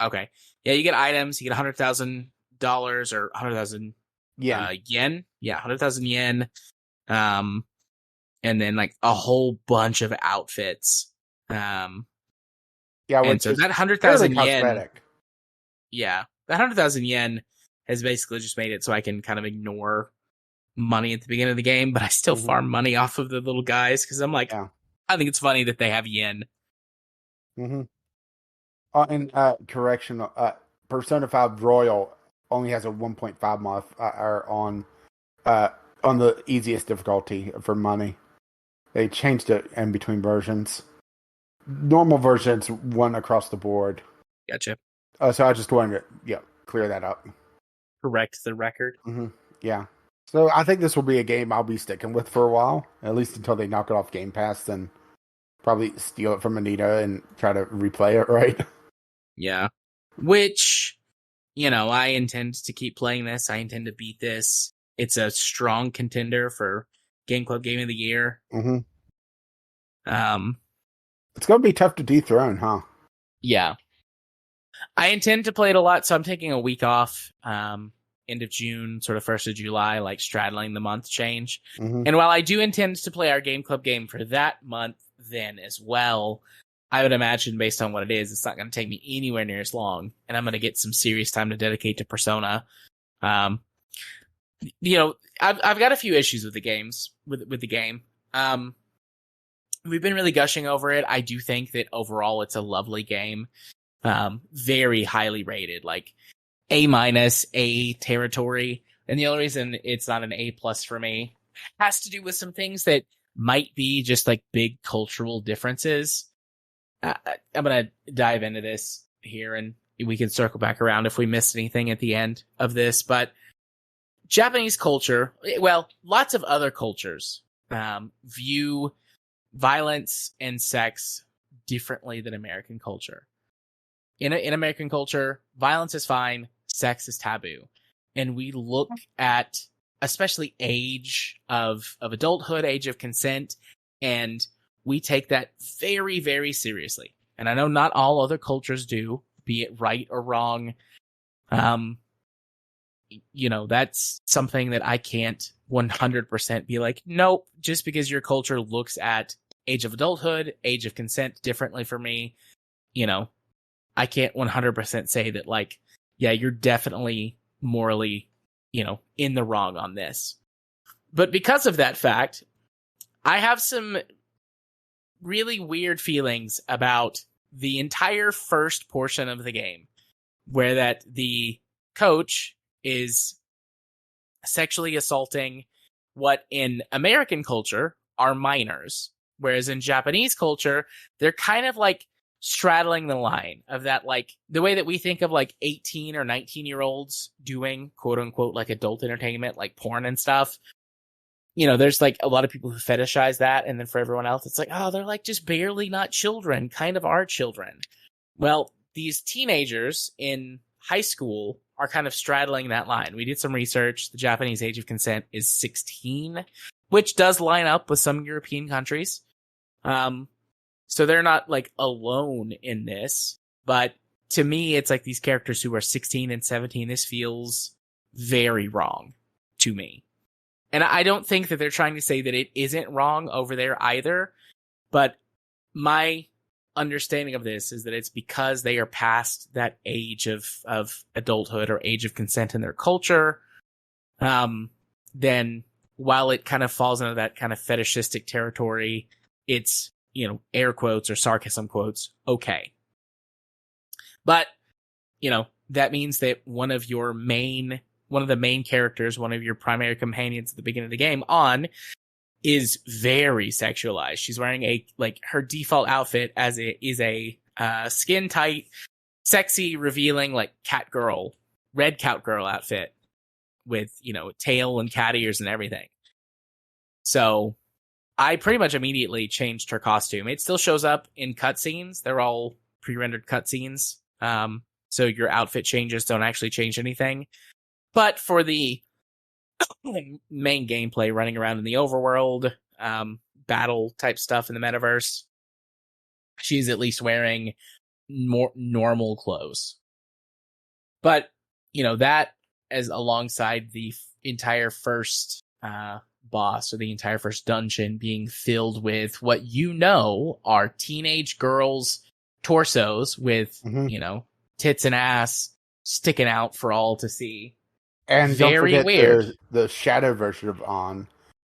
Okay. Yeah, you get items. You get $100,000 or 100,000 yen. Yeah, 100,000 yen. And then like a whole bunch of outfits. Yeah, and so that 100,000 yen. Cosmetic. Yeah, that 100,000 yen has basically just made it so I can kind of ignore money at the beginning of the game, but I still farm money off of the little guys because I'm like, Yeah. I think it's funny that they have yen. Mm-hmm. And correction, Persona 5 Royal only has a 1.5 on the easiest difficulty for money. They changed it in between versions. Normal versions one across the board. Gotcha. So I just wanted to clear that up. Correct the record. Mm-hmm. Yeah. So I think this will be a game I'll be sticking with for a while, at least until they knock it off Game Pass, then probably steal it from Anita and try to replay it, right? Yeah. Which, I intend to keep playing this. I intend to beat this. It's a strong contender for GameClub Game of the Year. Mm-hmm. It's going to be tough to dethrone, huh? Yeah. I intend to play it a lot, so I'm taking a week off, end of June, sort of 1st of July, like straddling the month change. Mm-hmm. And while I do intend to play our Game Club game for that month then as well, I would imagine based on what it is, it's not going to take me anywhere near as long, and I'm going to get some serious time to dedicate to Persona. I've got a few issues with the games, with the game. We've been really gushing over it. I do think that overall it's a lovely game. Very highly rated, like A-, A territory. And the only reason it's not an A+ for me has to do with some things that might be just like big cultural differences. I'm going to dive into this here and we can circle back around if we missed anything at the end of this. But Japanese culture, well, lots of other cultures view violence and sex differently than American culture. In American culture, violence is fine, sex is taboo. And we look at especially age of adulthood, age of consent, and we take that very, very seriously. And I know not all other cultures do, be it right or wrong. That's something that I can't 100% be like, nope, just because your culture looks at age of adulthood, age of consent differently for me, I can't 100% say that, like, yeah, you're definitely morally, in the wrong on this. But because of that fact, I have some really weird feelings about the entire first portion of the game, where that the coach is sexually assaulting what in American culture are minors, whereas in Japanese culture, they're kind of like straddling the line of that, like the way that we think of like 18 or 19-year-olds doing quote unquote like adult entertainment, like porn and stuff. There's like a lot of people who fetishize that. And then for everyone else, it's like, oh, they're like just barely not children, kind of are children. Well, these teenagers in high school are kind of straddling that line. We did some research. The Japanese age of consent is 16, which does line up with some European countries. So they're not like alone in this, but to me, it's like these characters who are 16 and 17. This feels very wrong to me. And I don't think that they're trying to say that it isn't wrong over there either. But my understanding of this is that it's because they are past that age of adulthood or age of consent in their culture. Then while it kind of falls into that kind of fetishistic territory, it's, air quotes or sarcasm quotes, okay. But, that means that one of the main characters, one of your primary companions at the beginning of the game, is very sexualized. She's wearing her default outfit is a skin tight, sexy, revealing, like red cat girl outfit with, tail and cat ears and everything. So I pretty much immediately changed her costume. It still shows up in cutscenes. They're all pre-rendered cutscenes. So your outfit changes don't actually change anything. But for the main gameplay, running around in the overworld, battle type stuff in the metaverse, she's at least wearing more normal clothes. But, that as alongside the entire first boss or the entire first dungeon being filled with what are teenage girls' torsos with, tits and ass sticking out for all to see. And don't Very forget weird. the shadow version of On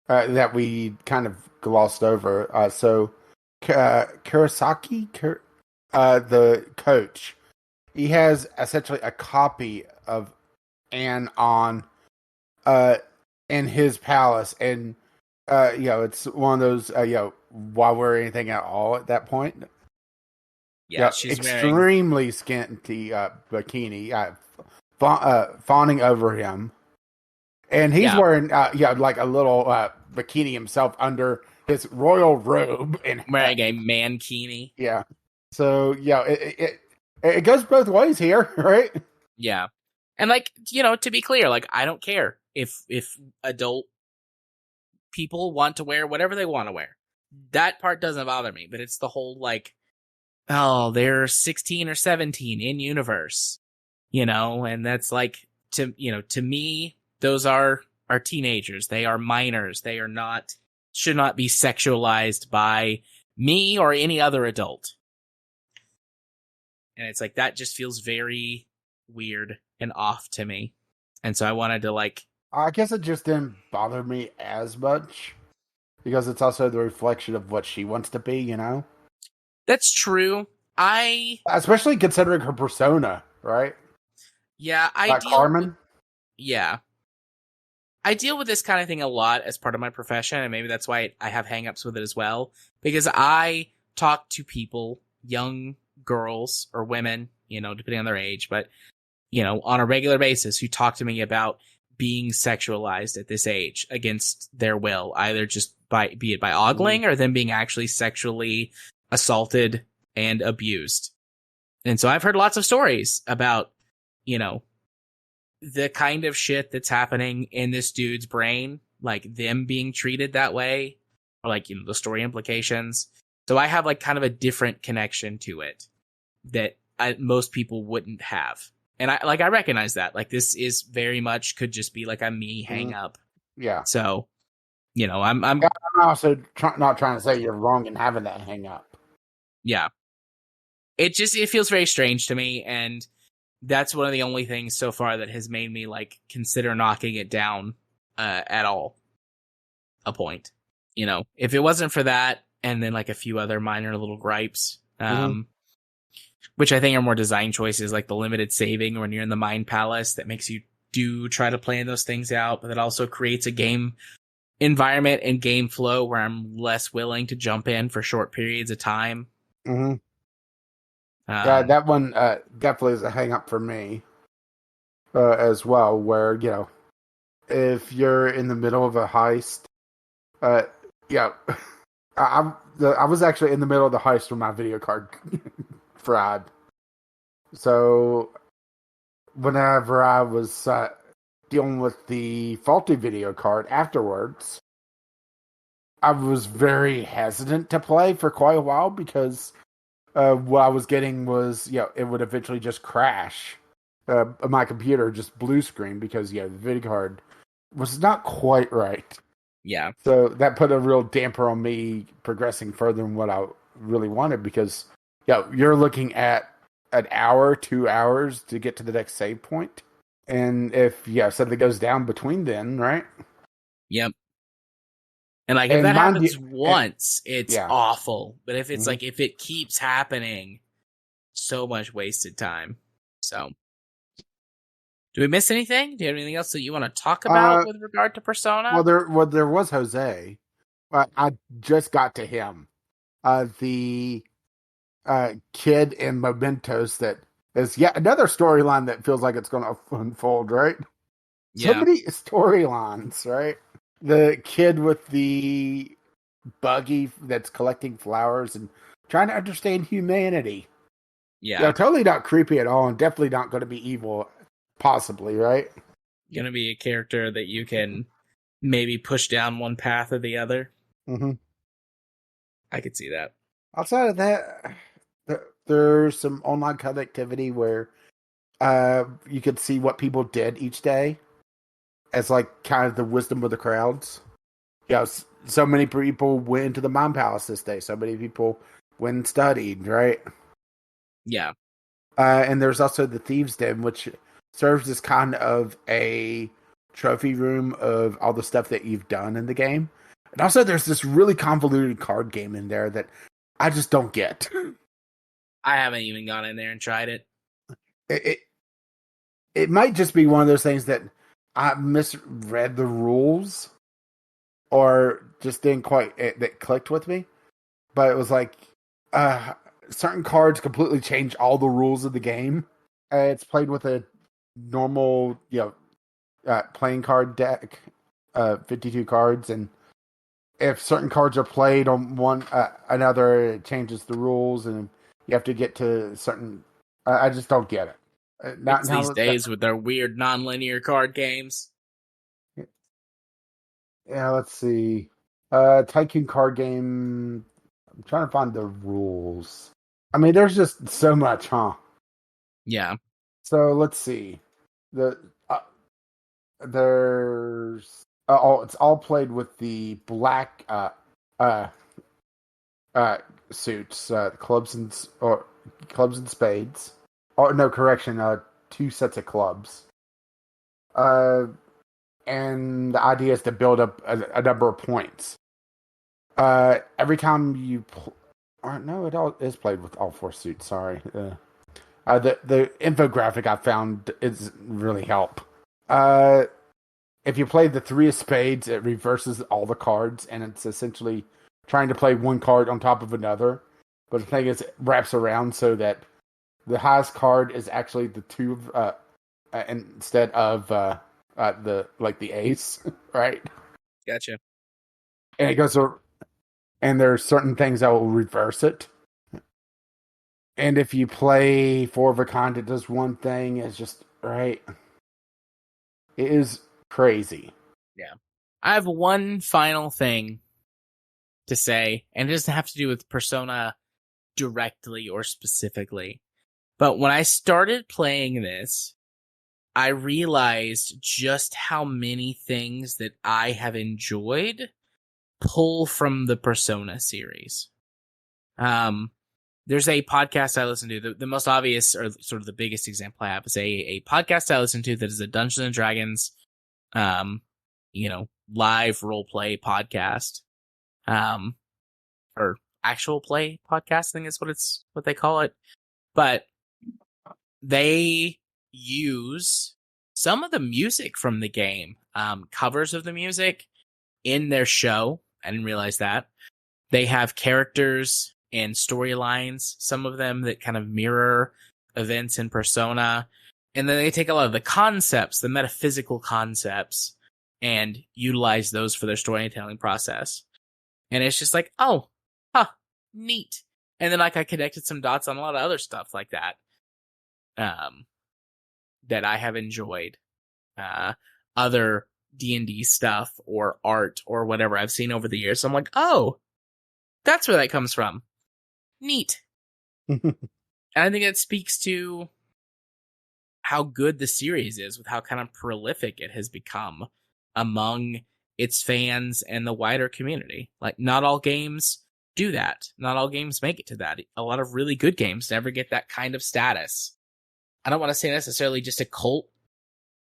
that we kind of glossed over. Kurosaki, the coach, he has essentially a copy of Anne on in his palace, and it's one of those why wear anything at all at that point. Yeah, she's wearing. Extremely scanty bikini, fawning over him, and he's wearing like a little bikini himself under his royal robe, and wearing a mankini. Yeah, so it goes both ways here, right? Yeah. And like, to be clear, like, I don't care if adult people want to wear whatever they want to wear. That part doesn't bother me, but it's the whole like, oh, they're 16 or 17 in universe, and that's like, to me, those are teenagers. They are minors. They should not be sexualized by me or any other adult. And it's like, that just feels very weird and off to me. And so I wanted to like... I guess it just didn't bother me as much because it's also the reflection of what she wants to be, That's true. Especially considering her persona, right? Yeah, Carmen? Yeah. I deal with this kind of thing a lot as part of my profession, and maybe that's why I have hangups with it as well. Because I talk to people, young girls or women, depending on their age, but, on a regular basis, who talk to me about being sexualized at this age against their will, either just be it by ogling or them being actually sexually assaulted and abused. And so I've heard lots of stories about, the kind of shit that's happening in this dude's brain, like them being treated that way, or like, the story implications. So I have like kind of a different connection to it that most people wouldn't have. And I recognize that, like, this is very much could just be like a me hang up. Yeah. So, I'm also not trying to say you're wrong in having that hang up. Yeah. It feels very strange to me. And that's one of the only things so far that has made me like consider knocking it down at all. A point. If it wasn't for that, and then like a few other minor little gripes, which I think are more design choices, like the limited saving when you're in the Mind Palace that makes you do try to plan those things out, but that also creates a game environment and game flow where I'm less willing to jump in for short periods of time. Mm-hmm. Yeah, that one definitely is a hang up for me as well, where, if you're in the middle of a heist, I was actually in the middle of the heist when my video card fried. So whenever I was dealing with the faulty video card afterwards, I was very hesitant to play for quite a while because what I was getting was, it would eventually just crash. My computer just blue screen because, the video card was not quite right. Yeah. So that put a real damper on me progressing further than what I really wanted because, you're looking at an hour, 2 hours to get to the next save point. And if, something goes down between then, right? Yep. And like, if that happens once, it's awful. But if it's like, if it keeps happening, so much wasted time. So, do we miss anything? Do you have anything else that you want to talk about with regard to Persona? Well, there was Jose. I just got to him. The kid in Mementos that is yet another storyline that feels like it's going to unfold, right? Yeah. So many storylines, right? The kid with the buggy that's collecting flowers and trying to understand humanity. Yeah. Totally not creepy at all and definitely not going to be evil, possibly, right? Going to be a character that you can maybe push down one path or the other. Mm-hmm. I could see that. Outside of that, there's some online connectivity where you could see what people did each day as like kind of the wisdom of the crowds. So many people went into the Mind Palace this day. So many people went and studied, right? Yeah. And there's also the Thieves' Den, which serves as kind of a trophy room of all the stuff that you've done in the game. And also, there's this really convoluted card game in there that I just don't get. I haven't even gone in there and tried it. It might just be one of those things that I misread the rules or just didn't quite that clicked with me. But it was like certain cards completely change all the rules of the game. It's played with a normal, playing card deck, 52 cards, and if certain cards are played on one another, it changes the rules, and you have to get to certain. I just don't get it. Not these days with their weird non-linear card games. Yeah, let's see. Tycoon card game. I'm trying to find the rules. I mean, there's just so much, huh? Yeah. So let's see. There's it's all played with the black suits, clubs and spades. Oh no, correction. 2 sets of clubs. And the idea is to build up a number of points. Every time you, it all is played with all 4 suits. Sorry. The infographic I found is really help. If you play the 3 of spades, it reverses all the cards, and it's essentially trying to play one card on top of another. But the thing is, it wraps around so that the highest card is actually the 2 instead of the ace, right? Gotcha. And it goes, and there's certain things that will reverse it. And if you play 4 of a kind, it does one thing. It's just right. It is crazy. Yeah. I have one final thing to say, and it doesn't have to do with Persona directly or specifically. But when I started playing this, I realized just how many things that I have enjoyed pull from the Persona series. There's a podcast I listen to. The most obvious, or sort of the biggest example I have, is a podcast I listen to that is a Dungeons and Dragons, live role play podcast, or actual play podcast. I think is what they call it. But they use some of the music from the game, covers of the music in their show. I didn't realize that. They have characters and storylines, some of them that kind of mirror events in Persona. And then they take a lot of the concepts, the metaphysical concepts, and utilize those for their storytelling process. And it's just like, oh, neat. And then I connected some dots on a lot of other stuff like that. That I have enjoyed. Other D&D stuff or art or whatever I've seen over the years. So I'm like, oh, that's where that comes from. Neat. And I think that speaks to how good the series is, with how kind of prolific it has become among its fans and the wider community. Like, not all games do that. Not all games make it to that. A lot of really good games never get that kind of status. I don't want to say necessarily just a cult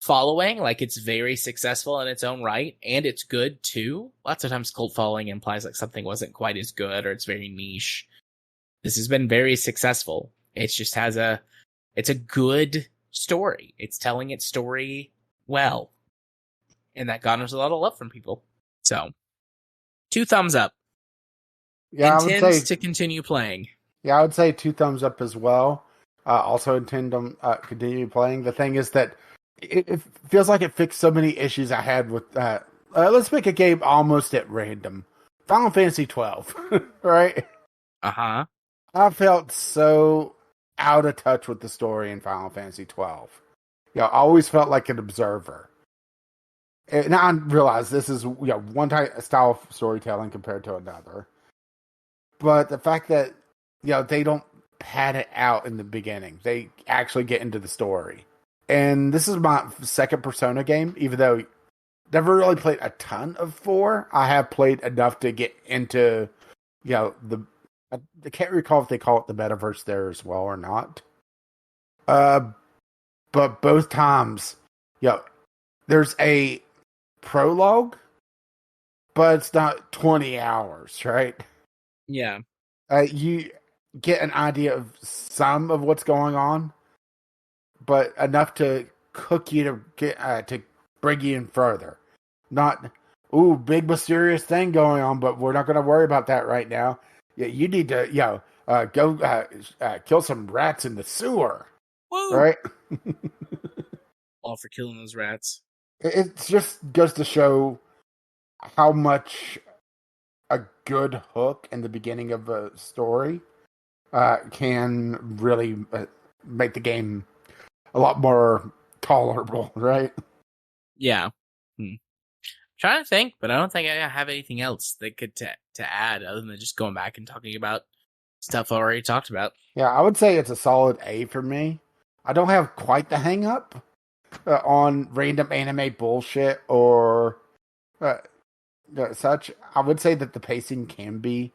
following, like it's very successful in its own right, and it's good too. Lots of times cult following implies like something wasn't quite as good, or it's very niche. This has been very successful. It just it's a good story. It's telling its story well. And that garners a lot of love from people. So, 2 thumbs up. Yeah, Intends to continue playing. Yeah, I would say 2 thumbs up as well. Also intend to continue playing. The thing is that it feels like it fixed so many issues I had with let's pick a game almost at random. Final Fantasy 12, right? Uh-huh. I felt so out of touch with the story in Final Fantasy 12. I always felt like an observer. And I realize this is one type style of storytelling compared to another. But the fact that they don't pad it out in the beginning. They actually get into the story. And this is my second Persona game, even though never really played a ton of 4. I have played enough to get into, I can't recall if they call it the metaverse there as well or not. but both times, there's a prologue, but it's not 20 hours, right? Yeah. You get an idea of some of what's going on, but enough to cook you to get to bring you in further. Not, ooh, big mysterious thing going on, but we're not going to worry about that right now. Yeah, you need to, go kill some rats in the sewer, Woo! right? All for killing those rats. It just goes to show how much a good hook in the beginning of a story can really make the game a lot more tolerable, right? Yeah. Trying to think, but I don't think I have anything else that could to add other than just going back and talking about stuff I already talked about. Yeah, I would say it's a solid A for me. I don't have quite the hang up on random anime bullshit or such. I would say that the pacing can be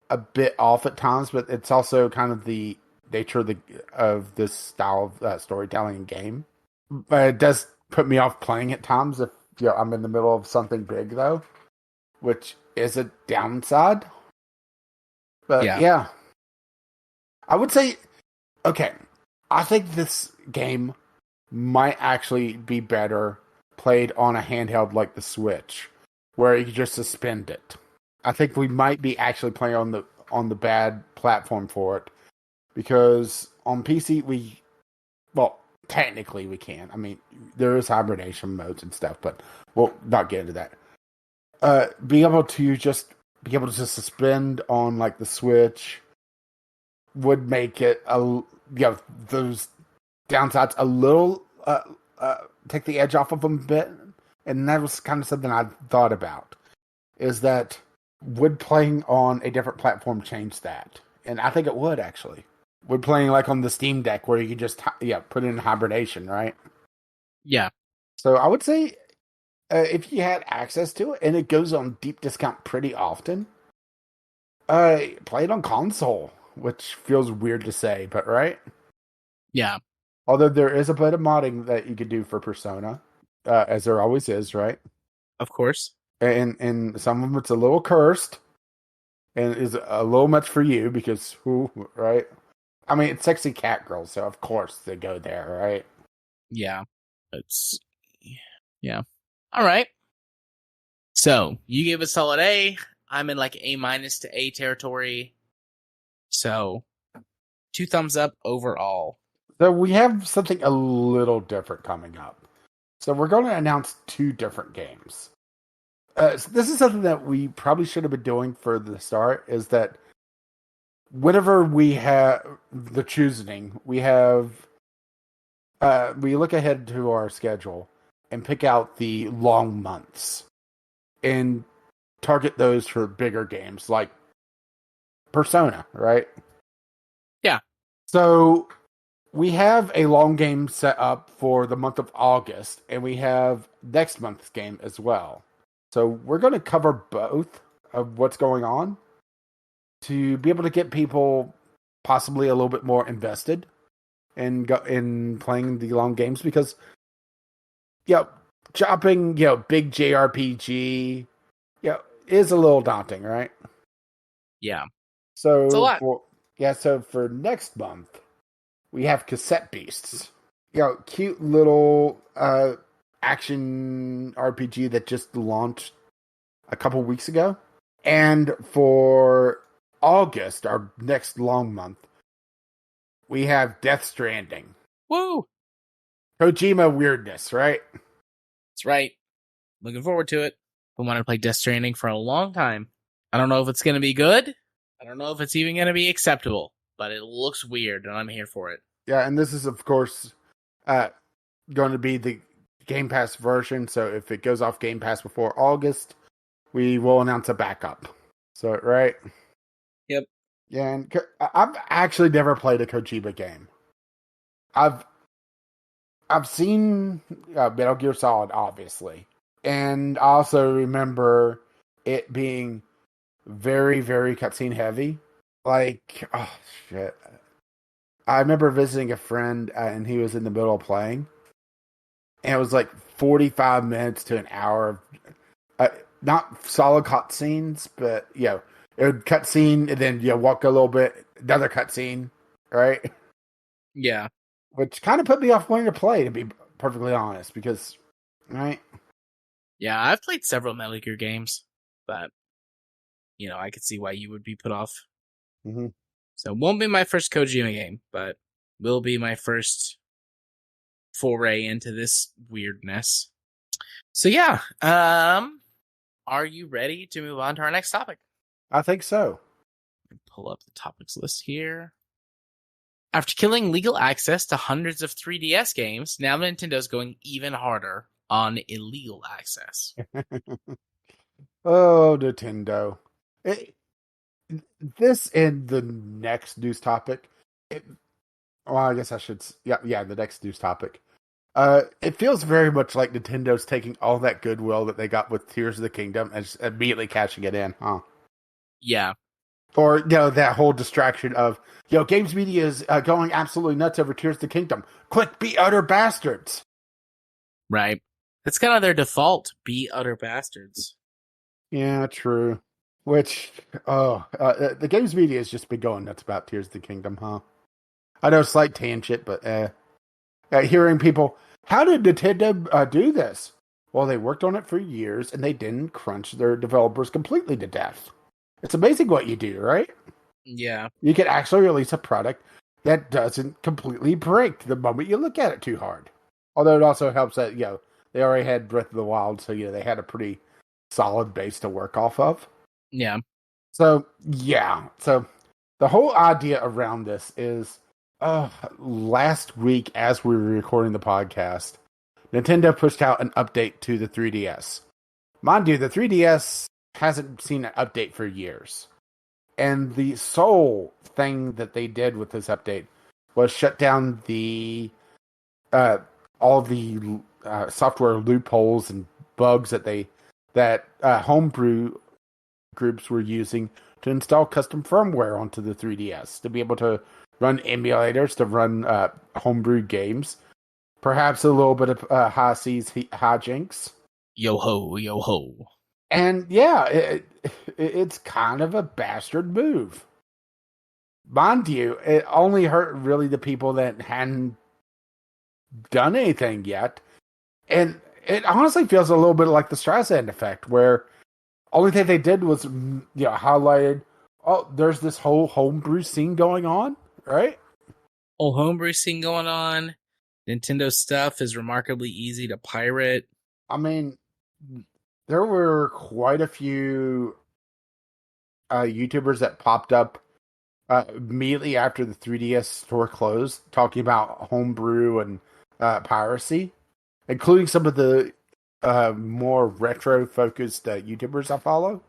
a bit off at times, but it's also kind of the nature of this style of storytelling and game. But it does put me off playing at times if I'm in the middle of something big, though, which is a downside. But yeah, I would say, okay, I think this game might actually be better played on a handheld like the Switch, where you can just suspend it. I think we might be actually playing on the bad platform for it, because on PC technically we can. I mean, there is hibernation modes and stuff, but we'll not get into that. Being able to just suspend on like the Switch would make it those downsides a little take the edge off of them a bit, and that was kind of something I thought about. Is that would playing on a different platform change that? And I think it would actually. Would playing like on the Steam Deck where you could just put it in hibernation, right? Yeah. So I would say if you had access to it, and it goes on deep discount pretty often, play it on console, which feels weird to say, but right? Yeah. Although there is a bit of modding that you could do for Persona, as there always is, right? Of course. And some of them it's a little cursed, and is a little much for you because right? I mean, it's sexy cat girls, so of course they go there, right? Yeah. All right. So you gave a solid A. I'm in like A- to A territory. So 2 thumbs up overall. So we have something a little different coming up. So we're going to announce 2 different games. So this is something that we probably should have been doing for the start, is that whenever we have the choosing, we look ahead to our schedule and pick out the long months and target those for bigger games like Persona, right? Yeah. So we have a long game set up for the month of August, and we have next month's game as well. So we're going to cover both of what's going on to be able to get people possibly a little bit more invested in playing the long games, because chopping big JRPG is a little daunting, right? Yeah. So it's a lot. So for next month we have Cassette Beasts. Cute little action RPG that just launched a couple weeks ago. And for August, our next long month, we have Death Stranding. Woo! Kojima weirdness, right? That's right. Looking forward to it. I wanted to play Death Stranding for a long time. I don't know if it's going to be good. I don't know if it's even going to be acceptable, but it looks weird, and I'm here for it. Yeah, and this is, of course, going to be the Game Pass version, so if it goes off Game Pass before August, we will announce a backup. So, right? Yep. Yeah, and I've actually never played a Kojima game. I've seen Metal Gear Solid, obviously, and I also remember it being very, very cutscene heavy. Like, oh shit, I remember visiting a friend, and he was in the middle of playing, and it was like 45 minutes to an hour of not solid cutscenes, but it would cutscene and then walk a little bit, another cutscene, right? Yeah. Which kind of put me off wanting to play, to be perfectly honest, because right. Yeah, I've played several Metal Gear games, but I could see why you would be put off. Mm-hmm. So it won't be my first Kojima game, but will be my first foray into this weirdness. So yeah, are you ready to move on to our next topic? I think so. Pull up the topics list here. After killing legal access to hundreds of 3DS games, now Nintendo's going even harder on illegal access. Oh, Nintendo. This and the next news topic. Well, I guess I should. Yeah, the next news topic. It feels very much like Nintendo's taking all that goodwill that they got with Tears of the Kingdom and just immediately cashing it in, huh? Yeah. Or, that whole distraction of, Games Media is going absolutely nuts over Tears of the Kingdom. Quick, be utter bastards! Right. That's kind of their default, be utter bastards. Yeah, true. Which, the Games Media has just been going nuts about Tears of the Kingdom, huh? I know, slight tangent, but hearing people, how did Nintendo do this? Well, they worked on it for years, and they didn't crunch their developers completely to death. It's amazing what you do, right? Yeah. You can actually release a product that doesn't completely break the moment you look at it too hard. Although it also helps that, they already had Breath of the Wild, so, they had a pretty solid base to work off of. Yeah. So, yeah. So, the whole idea around this is, last week, as we were recording the podcast, Nintendo pushed out an update to the 3DS. Mind you, the 3DS hasn't seen an update for years. And the sole thing that they did with this update was shut down all the software loopholes and bugs that Homebrew groups were using to install custom firmware onto the 3DS to be able to run emulators, to run Homebrew games. Perhaps a little bit of high seas hijinks. Yo ho, yo ho. And yeah, it's kind of a bastard move. Mind you, it only hurt really the people that hadn't done anything yet. And it honestly feels a little bit like the Streisand effect, where only thing they did was, highlighted, there's this whole homebrew scene going on, right? Whole homebrew scene going on. Nintendo stuff is remarkably easy to pirate. I mean, there were quite a few YouTubers that popped up immediately after the 3DS store closed, talking about homebrew and piracy, including some of the more retro-focused YouTubers I follow.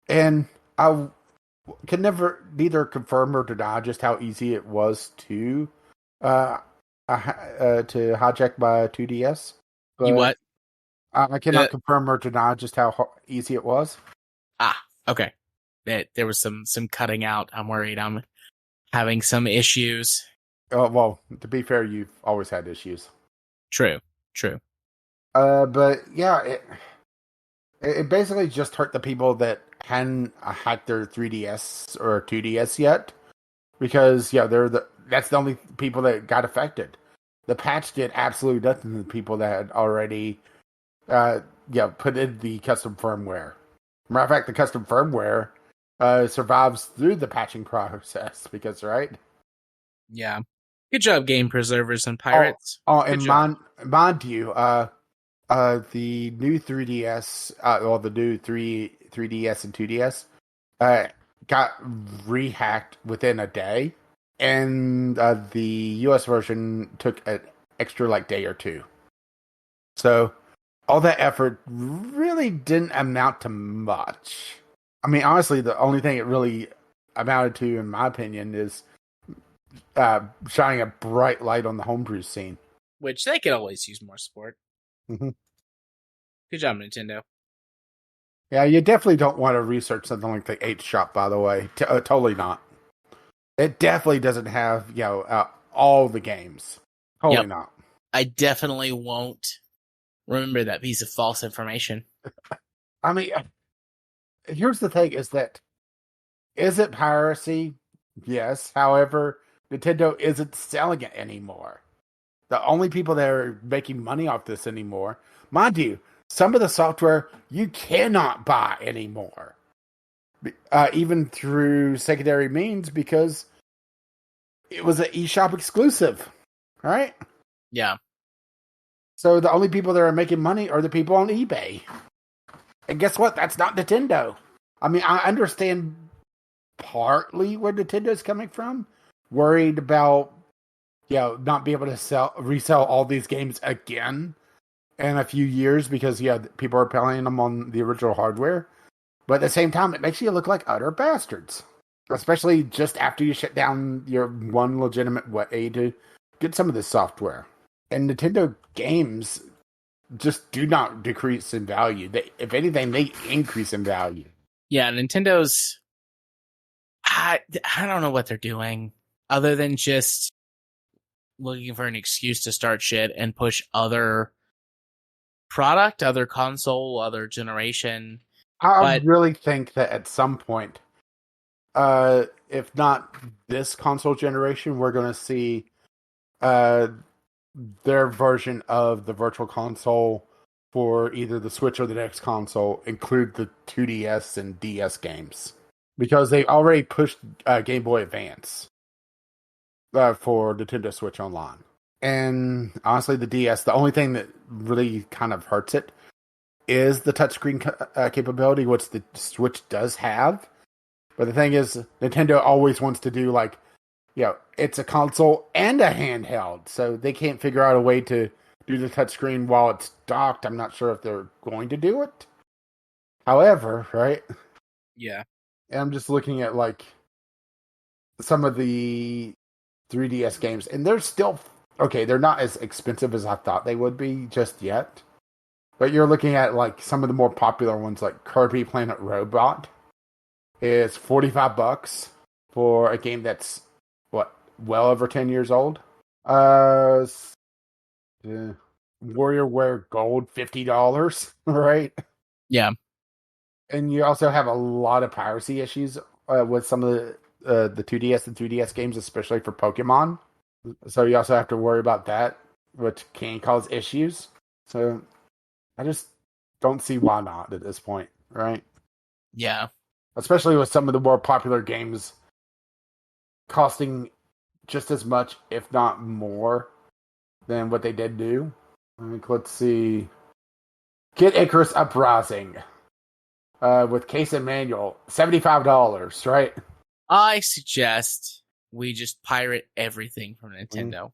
And I can neither confirm or deny just how easy it was to hijack my 2DS. But You what? I cannot confirm or deny just how easy it was. Okay. There was some cutting out. I'm worried I'm having some issues. Well, to be fair, you've always had issues. True. But yeah, it basically just hurt the people that hadn't hacked their 3DS or 2DS yet, because that's the only people that got affected. The patch did absolutely nothing to the people that had already put in the custom firmware. Matter of fact, the custom firmware survives through the patching process, because right. Yeah. Good job, game preservers and pirates. And mind you, the new 3DS, or the new 3DS and 2DS, got rehacked within a day, and the US version took an extra day or two. So all that effort really didn't amount to much. I mean, honestly, the only thing it really amounted to, in my opinion, is shining a bright light on the homebrew scene. Which they could always use more support. Mm-hmm. Good job, Nintendo. Yeah, you definitely don't want to research something like the 8 shop, by the way. Totally not. It definitely doesn't have, all the games. Totally Yep. not. I definitely won't remember that piece of false information. I mean, here's the thing: is it piracy? Yes. However, Nintendo isn't selling it anymore. The only people that are making money off this anymore, mind you, some of the software you cannot buy anymore, even through secondary means because it was an eShop exclusive, right? Yeah. So the only people that are making money are the people on eBay. And guess what? That's not Nintendo. I mean, I understand partly where Nintendo's coming from, worried about not being able to resell all these games again in a few years because people are playing them on the original hardware. But at the same time, it makes you look like utter bastards, especially just after you shut down your one legitimate way to get some of this software. And Nintendo games just do not decrease in value. If anything, they increase in value. Yeah, Nintendo's... I don't know what they're doing other than just looking for an excuse to start shit and push other product, other console, other generation. I But really think that at some point, if not this console generation, we're going to see their version of the virtual console for either the Switch or the next console include the 2DS and DS games. Because they already pushed Game Boy Advance for Nintendo Switch Online. And honestly, the DS, the only thing that really kind of hurts it is the touchscreen capability, which the Switch does have. But the thing is, Nintendo always wants to do it's a console and a handheld, so they can't figure out a way to do the touchscreen while it's docked. I'm not sure if they're going to do it. However, right? yeah. And I'm just looking at some of the 3DS games, and they're still okay. They're not as expensive as I thought they would be just yet. But you're looking at some of the more popular ones, like Kirby Planet Robot. It's $45 for a game that's well over 10 years old. WarioWare Gold, $50, right? Yeah. And you also have a lot of piracy issues with some of the 2DS and 3DS games, especially for Pokemon. So you also have to worry about that, which can cause issues. So I just don't see why not at this point, right? Yeah. Especially with some of the more popular games costing just as much, if not more, than what they did do. Let's see. Kid Icarus Uprising with case and manual, $75, right? I suggest we just pirate everything from Nintendo.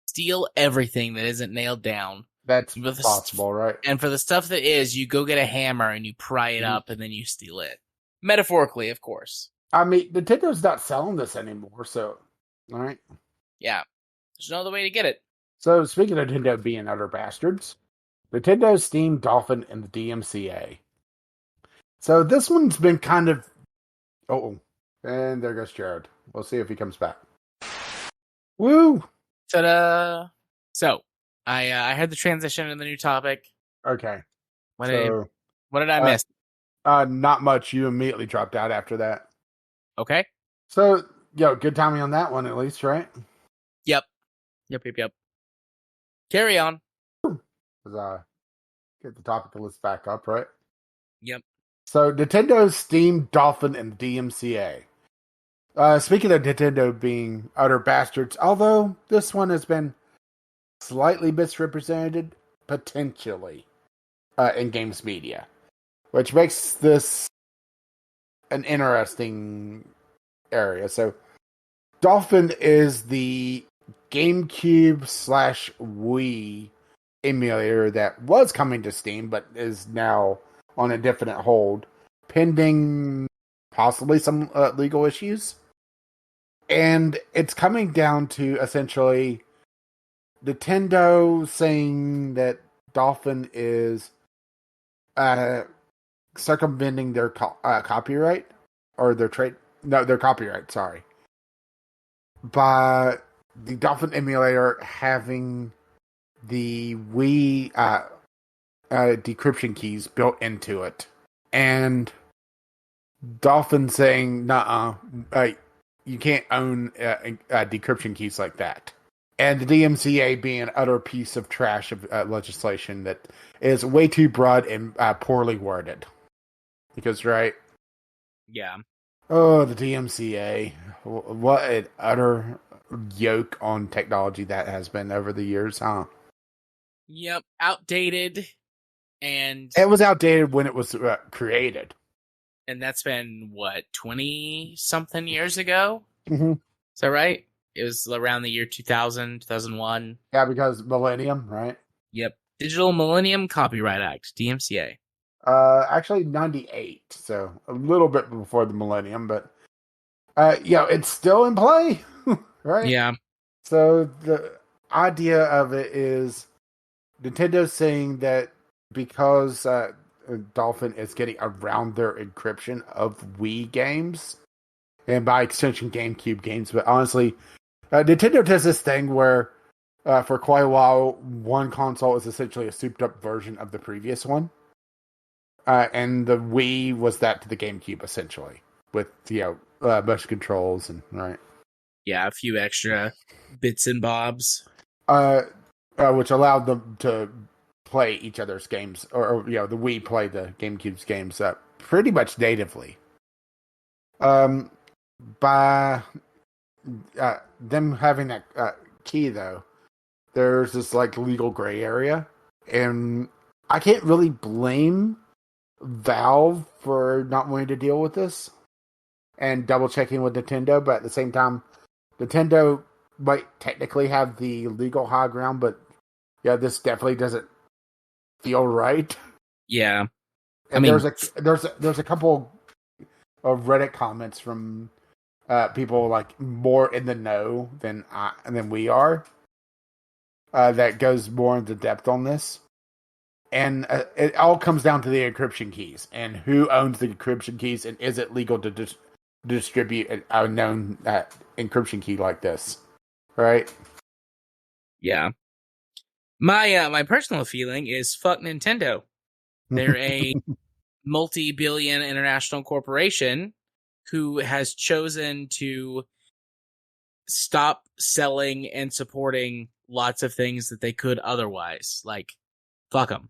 Steal everything that isn't nailed down. That's possible, right? And for the stuff that is, you go get a hammer and you pry it up and then you steal it. Metaphorically, of course. I mean, Nintendo's not selling this anymore, so, all right? Yeah. There's no other way to get it. So, speaking of Nintendo being utter bastards, Nintendo, Steam, Dolphin, and the DMCA. So, this one's been kind of... Oh, and there goes Jared. We'll see if he comes back. Woo! Ta-da! So, I heard the transition to the new topic. Okay. What did I miss? Not much. You immediately dropped out after that. Okay. So, good timing on that one at least, right? Yep. Carry on. Get the topic list back up, right? Yep. So, Nintendo, Steam, Dolphin, and DMCA. Speaking of Nintendo being utter bastards, although this one has been slightly misrepresented, potentially, in games media. Which makes this an interesting area. So, Dolphin is the GameCube / Wii emulator that was coming to Steam, but is now on a definite hold, pending possibly some legal issues. And it's coming down to essentially Nintendo saying that Dolphin is circumventing their copyright or their copyright, sorry. by the Dolphin emulator having the Wii decryption keys built into it, and Dolphin saying, "Nuh-uh, you can't own decryption keys like that." And the DMCA being an utter piece of trash of legislation that is way too broad and poorly worded. Because, right? Yeah. Oh, the DMCA. What an utter yoke on technology that has been over the years, huh? Yep. Outdated. And it was outdated when it was created. that's been, what, 20-something years ago? Mm-hmm. Is that right? It was around the year 2000, 2001. Yeah, because Millennium, right? Yep. Digital Millennium Copyright Act, DMCA. Actually 98, so a little bit before the Millennium, but it's still in play, right? Yeah. So the idea of it is Nintendo saying that because Dolphin is getting around their encryption of Wii games, and by extension GameCube games, but honestly, Nintendo does this thing where for quite a while, one console is essentially a souped-up version of the previous one. And the Wii was that to the GameCube, essentially, with, motion controls and, right? Yeah, a few extra bits and bobs. Which allowed them to play each other's games, or the Wii play the GameCube's games pretty much natively. By them having that key, though, there's this, legal gray area, and I can't really blame Valve for not wanting to deal with this and double checking with Nintendo, but at the same time, Nintendo might technically have the legal high ground, but this definitely doesn't feel right. Yeah, and there's a couple of Reddit comments from people more in the know than we are that goes more into depth on this. And it all comes down to the encryption keys and who owns the encryption keys, and is it legal to distribute a known encryption key like this, right? Yeah. My personal feeling is fuck Nintendo. They're a multi-billion international corporation who has chosen to stop selling and supporting lots of things that they could otherwise. Fuck them.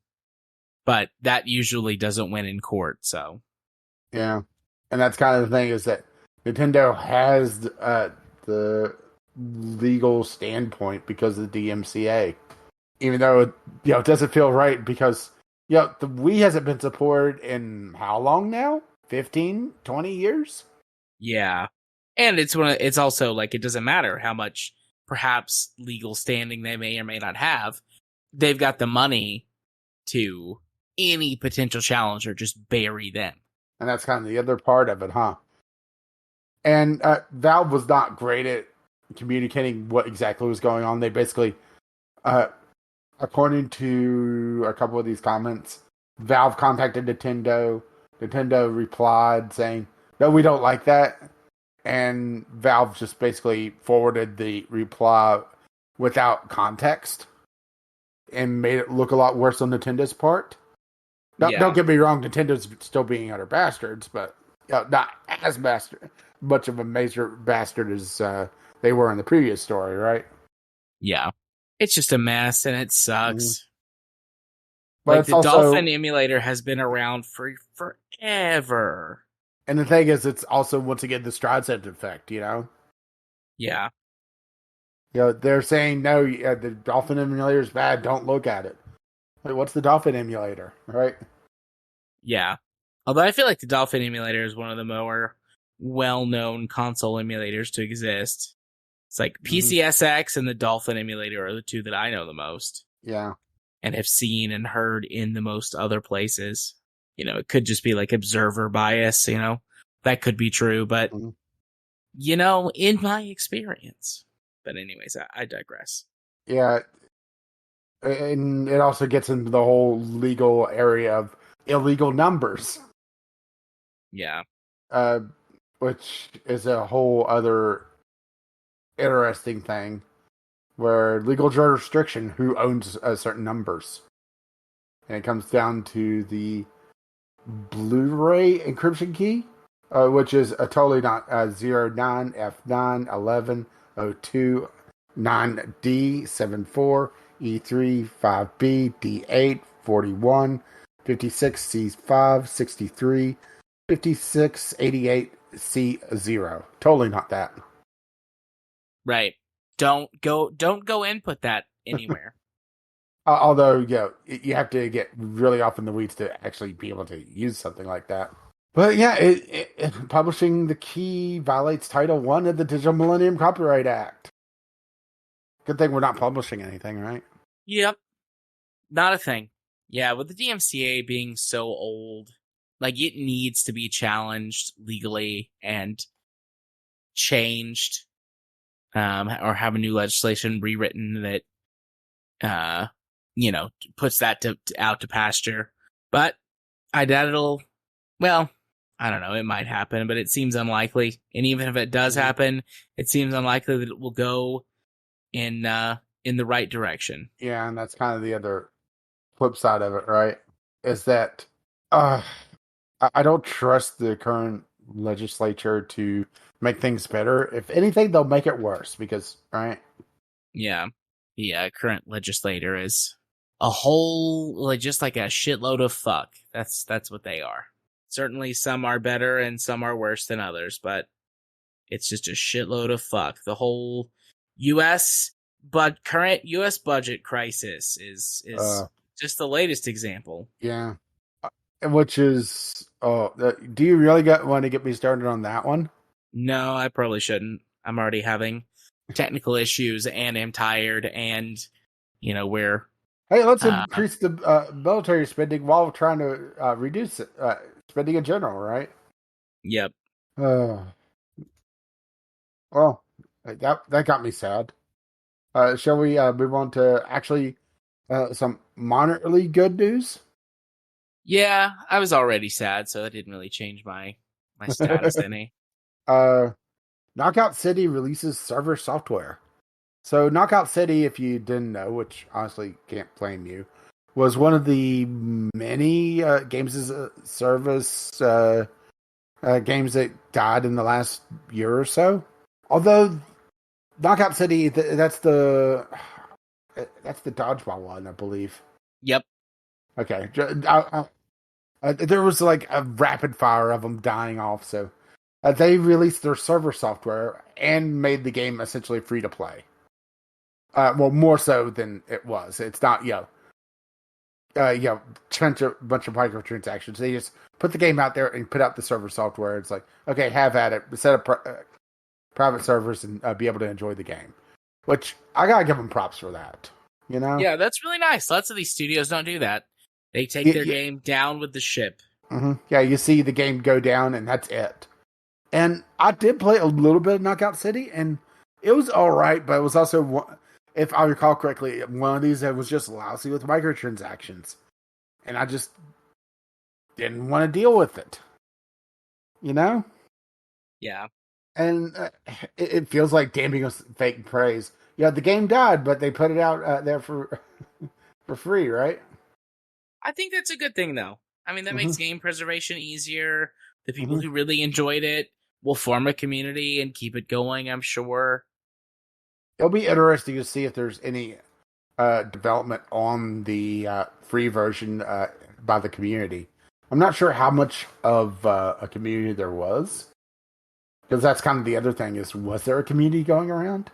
But that usually doesn't win in court, so. Yeah. And that's kind of the thing, is that Nintendo has the legal standpoint because of the DMCA. Even though it doesn't feel right, because the Wii hasn't been supported in how long now? 15, 20 years? Yeah. And it's also it doesn't matter how much perhaps legal standing they may or may not have. They've got the money to any potential challenger just bury them. And that's kind of the other part of it, huh? And Valve was not great at communicating what exactly was going on. They basically, according to a couple of these comments, Valve contacted Nintendo. Nintendo replied saying, "No, we don't like that." And Valve just basically forwarded the reply without context and made it look a lot worse on Nintendo's part. Now, Don't get me wrong, Nintendo's still being utter bastards, but not as much of a major bastard as they were in the previous story, right? Yeah. It's just a mess, and it sucks. Mm-hmm. But the Dolphin emulator has been around for forever. And the thing is, it's also, once again, the Streisand effect, Yeah. They're saying, no, the Dolphin emulator is bad, don't look at it. What's the Dolphin emulator, right? Yeah. Although I feel like the Dolphin emulator is one of the more well-known console emulators to exist. It's PCSX and the Dolphin emulator are the two that I know the most. Yeah. And have seen and heard in the most other places. It could just be observer bias, that could be true, but in my experience. But anyways, I digress. Yeah. And it also gets into the whole legal area of illegal numbers. Yeah. Which is a whole other interesting thing where legal jurisdiction, who owns certain numbers. And it comes down to the Blu-ray encryption key, which is a totally not 09F91102 9D74 E3 5B D8 41 56 C5 63 56 88 C0. Totally not that. Right. Don't go input that anywhere. Although, yeah, you have to get really off in the weeds to actually be able to use something like that. But yeah, publishing the key violates Title 1 of the Digital Millennium Copyright Act. Good thing we're not publishing anything, right? Yep. Not a thing. Yeah, with the DMCA being so old, like it needs to be challenged legally and changed, or have a new legislation rewritten that, puts that out to pasture. But I doubt it'll. Well, I don't know. It might happen, but it seems unlikely. And even if it does happen, it seems unlikely that it will go in the right direction. Yeah, and that's kind of the other flip side of it, right? Is that uh, I don't trust the current legislature to make things better. If anything, they'll make it worse because, right? Yeah. The current legislator is a whole, like, just like a shitload of fuck. That's what they are. Certainly some are better and some are worse than others, but it's just a shitload of fuck. The whole current US budget crisis is just the latest example. Yeah. Which is, do you really want to get me started on that one? No, I probably shouldn't. I'm already having technical issues and am tired, and we're Hey, let's increase the military spending while trying to reduce spending in general, right? Yep. Well, that got me sad. Shall we move on to actually some moderately good news? Yeah, I was already sad, so that didn't really change my status any. Knockout City releases server software. So Knockout City, if you didn't know, which honestly can't blame you, was one of the many games as a service games that died in the last year or so. Although Knockout City, that's the dodgeball one, I believe. Yep. Okay, there was like a rapid fire of them dying off, so they released their server software and made the game essentially free to play. Well, more so than it was. It's not, bunch of microtransactions. They just put the game out there and put out the server software. It's like, okay, have at it. Set up private servers and be able to enjoy the game. Which I gotta give them props for that. Yeah, that's really nice. Lots of these studios don't do that. They take their game down with the ship. Mm-hmm. Yeah, you see the game go down and that's it. And I did play a little bit of Knockout City, and it was all right, but it was also, if I recall correctly, one of these that was just lousy with microtransactions. And I just didn't want to deal with it. Yeah. And it feels like damning us fake praise. Yeah, the game died, but they put it out there for free, right? I think that's a good thing, though. I mean, that makes game preservation easier. The people who really enjoyed it will form a community and keep it going, I'm sure. It'll be interesting to see if there's any development on the free version by the community. I'm not sure how much of a community there was. Because that's kind of the other thing is, was there a community going around?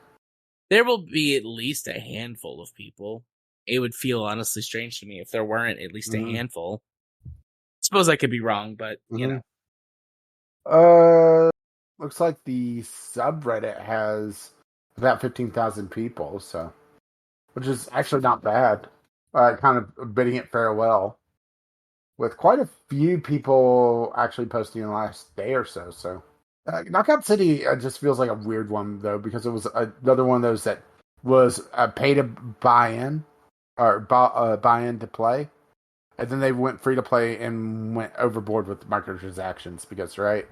There will be at least a handful of people. It would feel honestly strange to me if there weren't at least a handful. Suppose I could be wrong, but, Looks like the subreddit has about 15,000 people, so, which is actually not bad. Kind of bidding it farewell. With quite a few people actually posting in the last day or so, so. Knockout City just feels like a weird one, though, because it was another one of those that was pay to buy in, or buy in to play. And then they went free to play and went overboard with microtransactions, because, right?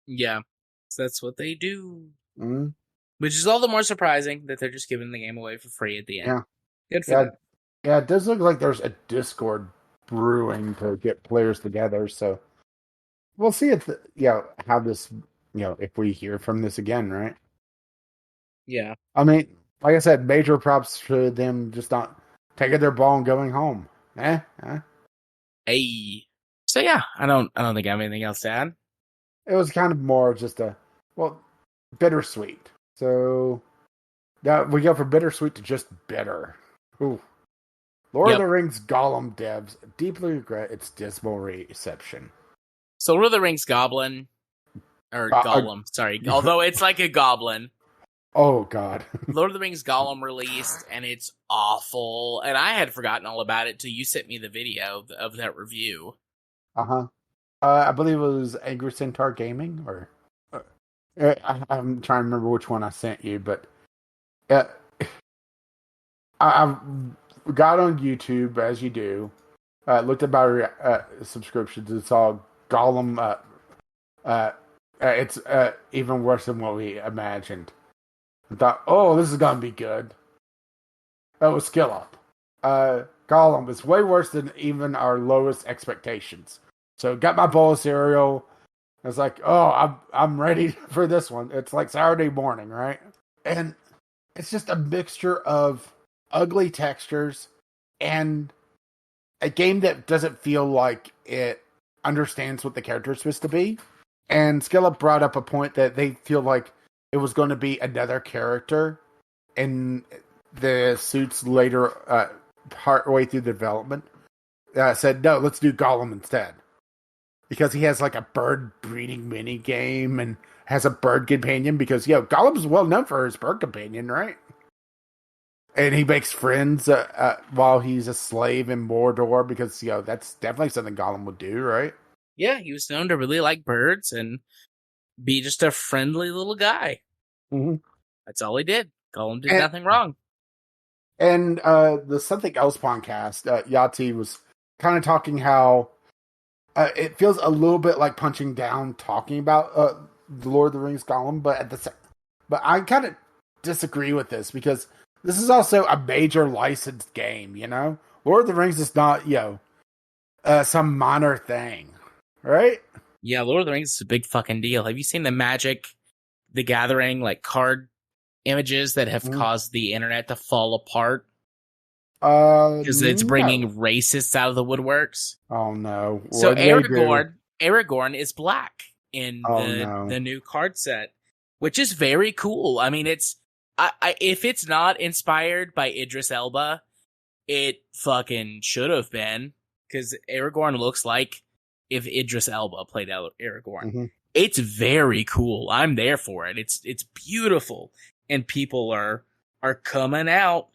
Yeah. So that's what they do. Mm-hmm. Which is all the more surprising that they're just giving the game away for free at the end. Yeah, Good for yeah, them. yeah. It does look like there's a Discord brewing to get players together. So we'll see if how this if we hear from this again, right? Yeah. I mean, like I said, major props to them just not taking their ball and going home. Hey. So yeah, I don't think I have anything else to add. It was kind of more just bittersweet. So we go from bittersweet to just bitter. Ooh. Lord of Yep. the Rings Gollum devs deeply regret its dismal reception. So Lord of the Rings Goblin or Gollum, sorry. Although it's like a goblin. Oh God. Lord of the Rings Gollum released and it's awful. And I had forgotten all about it till you sent me the video of that review. Uh-huh. I believe it was Angry Centaur Gaming or I'm trying to remember which one I sent you, but I got on YouTube as you do. Looked at my subscriptions and saw Gollum. It's even worse than what we imagined. I thought, oh, this is gonna be good. That was skill up. Gollum is way worse than even our lowest expectations. So got my bowl of cereal. I was like, oh, I'm ready for this one. It's like Saturday morning, right? And it's just a mixture of ugly textures and a game that doesn't feel like it understands what the character is supposed to be. And Skillup brought up a point that they feel like it was going to be another character in the suits later, partway through the development. Said, no, let's do Gollum instead. Because he has like a bird breeding mini game and has a bird companion. Because, Gollum's well known for his bird companion, right? And he makes friends while he's a slave in Mordor. Because, that's definitely something Gollum would do, right? Yeah, he was known to really like birds and be just a friendly little guy. Mm-hmm. That's all he did. Gollum did nothing wrong. And the Something Else podcast, Yahtzee was kind of talking how it feels a little bit like punching down talking about the Lord of the Rings Gollum, but I kind of disagree with this because this is also a major licensed game, Lord of the Rings is not, some minor thing, right? Yeah, Lord of the Rings is a big fucking deal. Have you seen the Magic, the Gathering, like card images that have caused the internet to fall apart? Because it's bringing racists out of the woodworks. Oh no! So Aragorn is black in the new card set, which is very cool. I mean, if it's not inspired by Idris Elba, it fucking should have been, because Aragorn looks like if Idris Elba played out Aragorn. Mm-hmm. It's very cool. I'm there for it. It's beautiful, and people are coming out.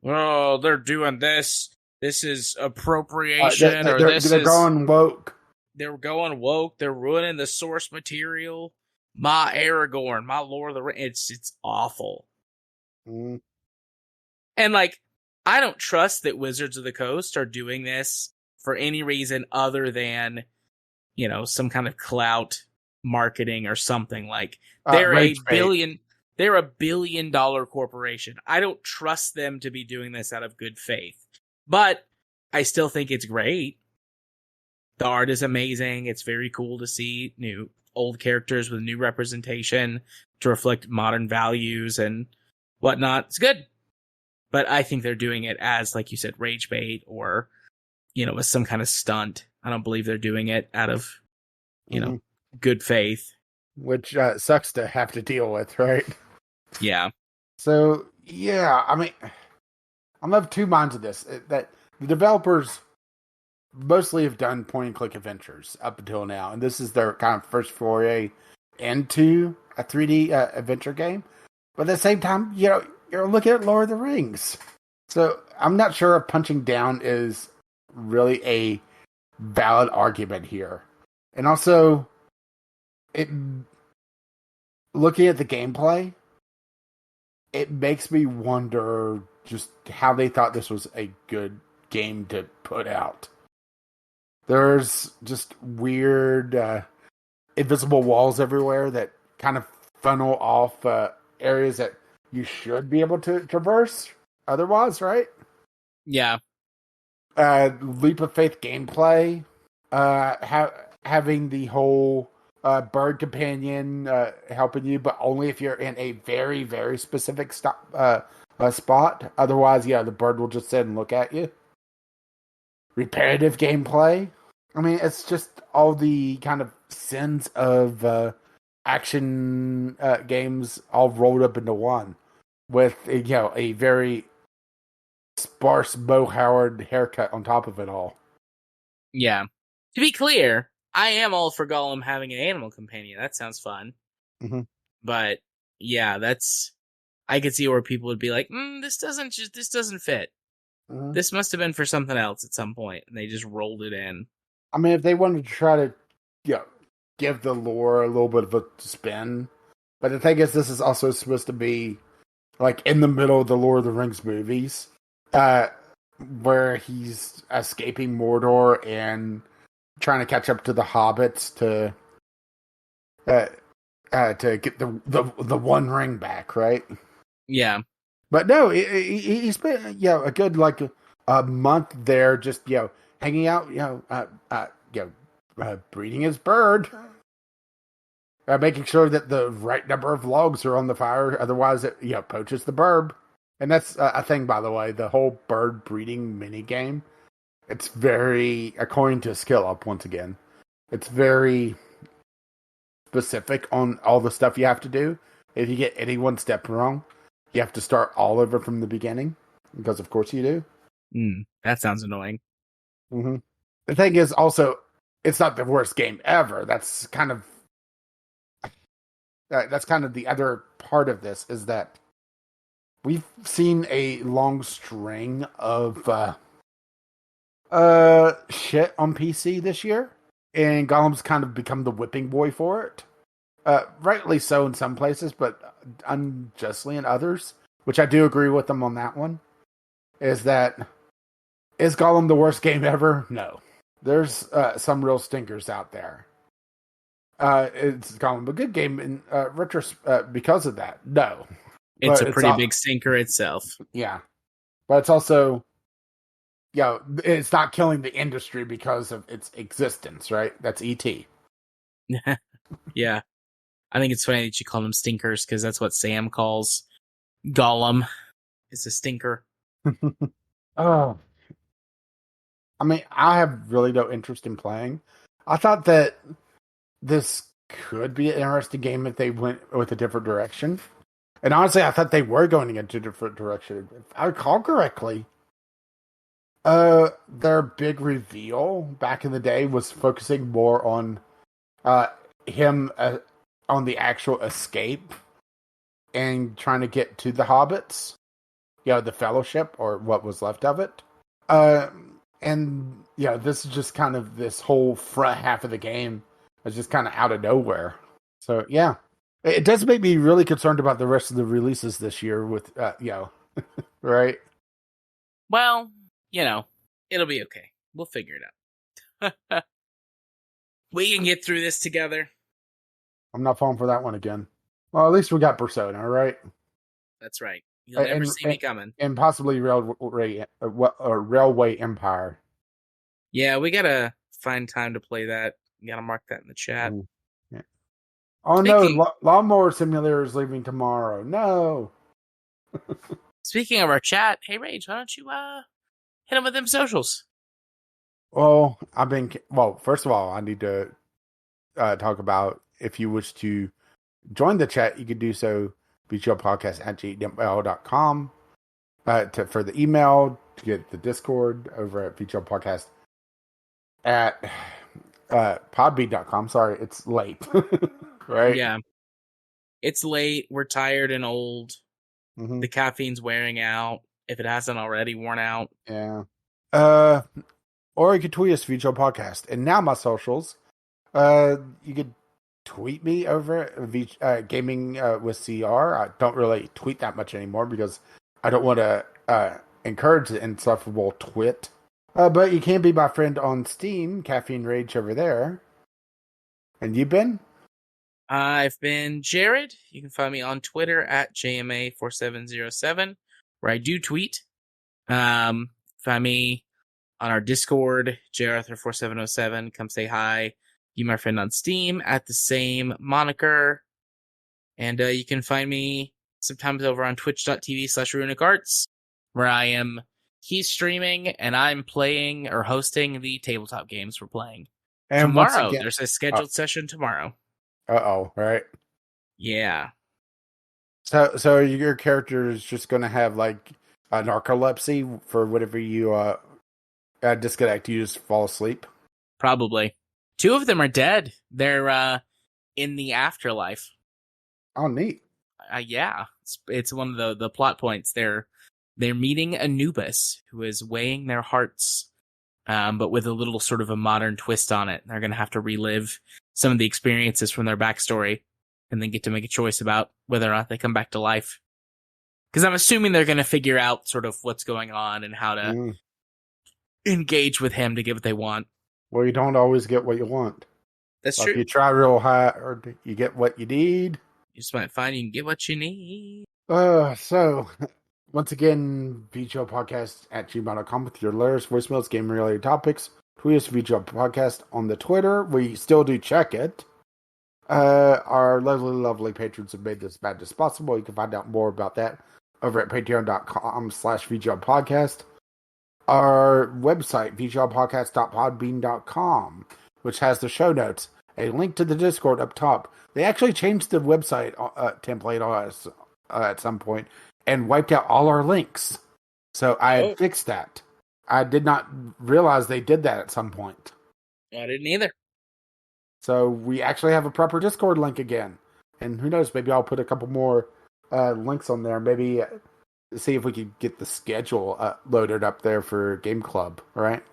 Oh, they're doing this. This is appropriation, they're going woke. They're going woke. They're ruining the source material. My Aragorn, my Lord of the Rings. It's awful. Mm. And I don't trust that Wizards of the Coast are doing this for any reason other than, some kind of clout marketing or something. They're they're $1 billion corporation. I don't trust them to be doing this out of good faith, but I still think it's great. The art is amazing. It's very cool to see old characters with new representation to reflect modern values and whatnot. It's good. But I think they're doing it as, like you said, rage bait or, as some kind of stunt. I don't believe they're doing it out of, good faith. Which sucks to have to deal with, right? Yeah. So, yeah, I mean, I'm of two minds of this. That the developers mostly have done point-and-click adventures up until now, and this is their kind of first foray into a 3D adventure game. But at the same time, you're looking at Lord of the Rings. So I'm not sure if punching down is really a valid argument here. And also, looking at the gameplay, it makes me wonder just how they thought this was a good game to put out. There's just weird invisible walls everywhere that kind of funnel off areas that you should be able to traverse otherwise, right? Yeah. Leap of faith gameplay, having the whole bird companion helping you, but only if you're in a very, very specific spot. Otherwise, yeah, the bird will just sit and look at you. Repetitive gameplay. I mean, it's just all the kind of sins of action games all rolled up into one, with a very sparse Bo Howard haircut on top of it all. Yeah. To be clear, I am all for Gollum having an animal companion. That sounds fun. Mm-hmm. But yeah, I could see where people would be like, this doesn't fit. Mm-hmm. This must have been for something else at some point, and they just rolled it in. I mean, if they wanted to try to, give the lore a little bit of a spin, but the thing is, this is also supposed to be like in the middle of the Lord of the Rings movies, where he's escaping Mordor and trying to catch up to the hobbits to get the One Ring back, right? Yeah. But no, he spent a good like a month there, just hanging out, breeding his bird, making sure that the right number of logs are on the fire, otherwise it poaches the burb. And that's a thing, by the way, the whole bird breeding mini game. It's very, according to Skill Up once again, it's very specific on all the stuff you have to do. If you get any one step wrong, you have to start all over from the beginning, because of course you do. That sounds annoying. Mm-hmm. The thing is also, it's not the worst game ever. That's kind of the other part of this, is that we've seen a long string of shit on PC this year, and Gollum's kind of become the whipping boy for it. Rightly so in some places, but unjustly in others, which I do agree with them on that one. Is Gollum the worst game ever? No. There's some real stinkers out there. It's Gollum a good game in because of that? No. It's a pretty big stinker itself. Yeah. But it's also, it's not killing the industry because of its existence, right? That's E.T. Yeah. I think it's funny that you call them stinkers, because that's what Sam calls Gollum. It's a stinker. Oh. I mean, I have really no interest in playing. I thought that this could be an interesting game if they went with a different direction. And honestly, I thought they were going in a different direction. If I recall correctly, their big reveal back in the day was focusing more on him on the actual escape and trying to get to the hobbits, the Fellowship, or what was left of it. And this is just kind of this whole front half of the game is just kind of out of nowhere. So yeah, it does make me really concerned about the rest of the releases this year. With right? Well, it'll be okay. We'll figure it out. We can get through this together. I'm not falling for that one again. Well, at least we got Persona, right? That's right. You'll never see me coming. And possibly Railway Empire. Yeah, we gotta find time to play that. You gotta mark that in the chat. Yeah. Oh no, Lawnmower Simulator is leaving tomorrow. No. Speaking of our chat, hey Rage, why don't you hit them with them socials? Well, first of all, I need to talk about, if you wish to join the chat, you could do so VGLpodcast@gmail.com for the email, to get the Discord over at VGL Podcast at podbean.com. Sorry, it's late. Right? Yeah. It's late. We're tired and old. Mm-hmm. The caffeine's wearing out, if it hasn't already worn out. Yeah. Or you could tweet us, VGL Podcast. And now my socials. You could tweet me over at Gaming with CR. I don't really tweet that much anymore because I don't want to encourage the insufferable twit. But you can be my friend on Steam, Caffeine Rage over there. And you, Ben? I've been Jared. You can find me on Twitter at JMA4707, where I do tweet. Find me on our Discord, JArthur4707. Come say hi. You, my friend, on Steam at the same moniker. And you can find me sometimes over on twitch.tv/Runicarts, where I am streaming and I'm playing or hosting the tabletop games we're playing. And tomorrow, once again, there's a scheduled session tomorrow. Right? Yeah. So your character is just going to have like a narcolepsy for whatever you disconnect, you just fall asleep? Probably. 2 of them are dead. They're in the afterlife. Oh, neat. Yeah. It's one of the plot points. They're meeting Anubis, who is weighing their hearts, but with a little sort of a modern twist on it. They're going to have to relive some of the experiences from their backstory and then get to make a choice about whether or not they come back to life. Because I'm assuming they're going to figure out sort of what's going on and how to engage with him to get what they want. Well, you don't always get what you want. That's like true. If you try real hard, or you get what you need. You just might find you can get what you need. So, once again, VGL Podcast at gmail.com with your letters, voicemails, game-related topics. Tweet us VGL Podcast on the Twitter. We still do check it. Our lovely, lovely patrons have made this madness possible. You can find out more about that over at patreon.com/VGL Podcast. Our website, vglpodcast.podbean.com, which has the show notes, a link to the Discord up top. They actually changed the website template on us at some point and wiped out all our links. So I had fixed that. I did not realize they did that at some point. I didn't either. So we actually have a proper Discord link again. And who knows, maybe I'll put a couple more links on there. Maybe see if we could get the schedule loaded up there for Gameclub, right?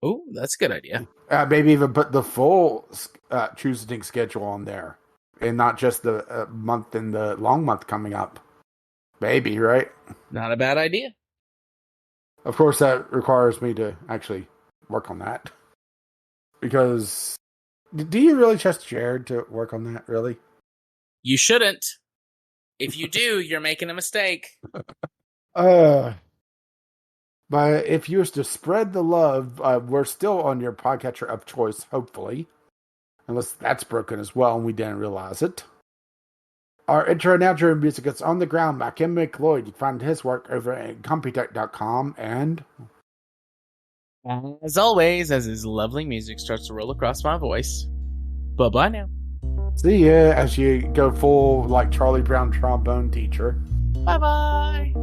Oh, that's a good idea. Maybe even put the full choosing schedule on there. And not just the month and the long month coming up. Maybe, right? Not a bad idea. Of course, that requires me to actually work on that. Because, do you really trust Jared to work on that, really? You shouldn't. If you do, you're making a mistake. But if you was to spread the love, we're still on your podcatcher of choice, hopefully. Unless that's broken as well and we didn't realize it. Our intro and outro music is On the Ground by Kim McLeod. You can find his work over at Computech.com. And as always, as his lovely music starts to roll across my voice, bye-bye now. See ya as you go full like Charlie Brown trombone teacher. Bye-bye.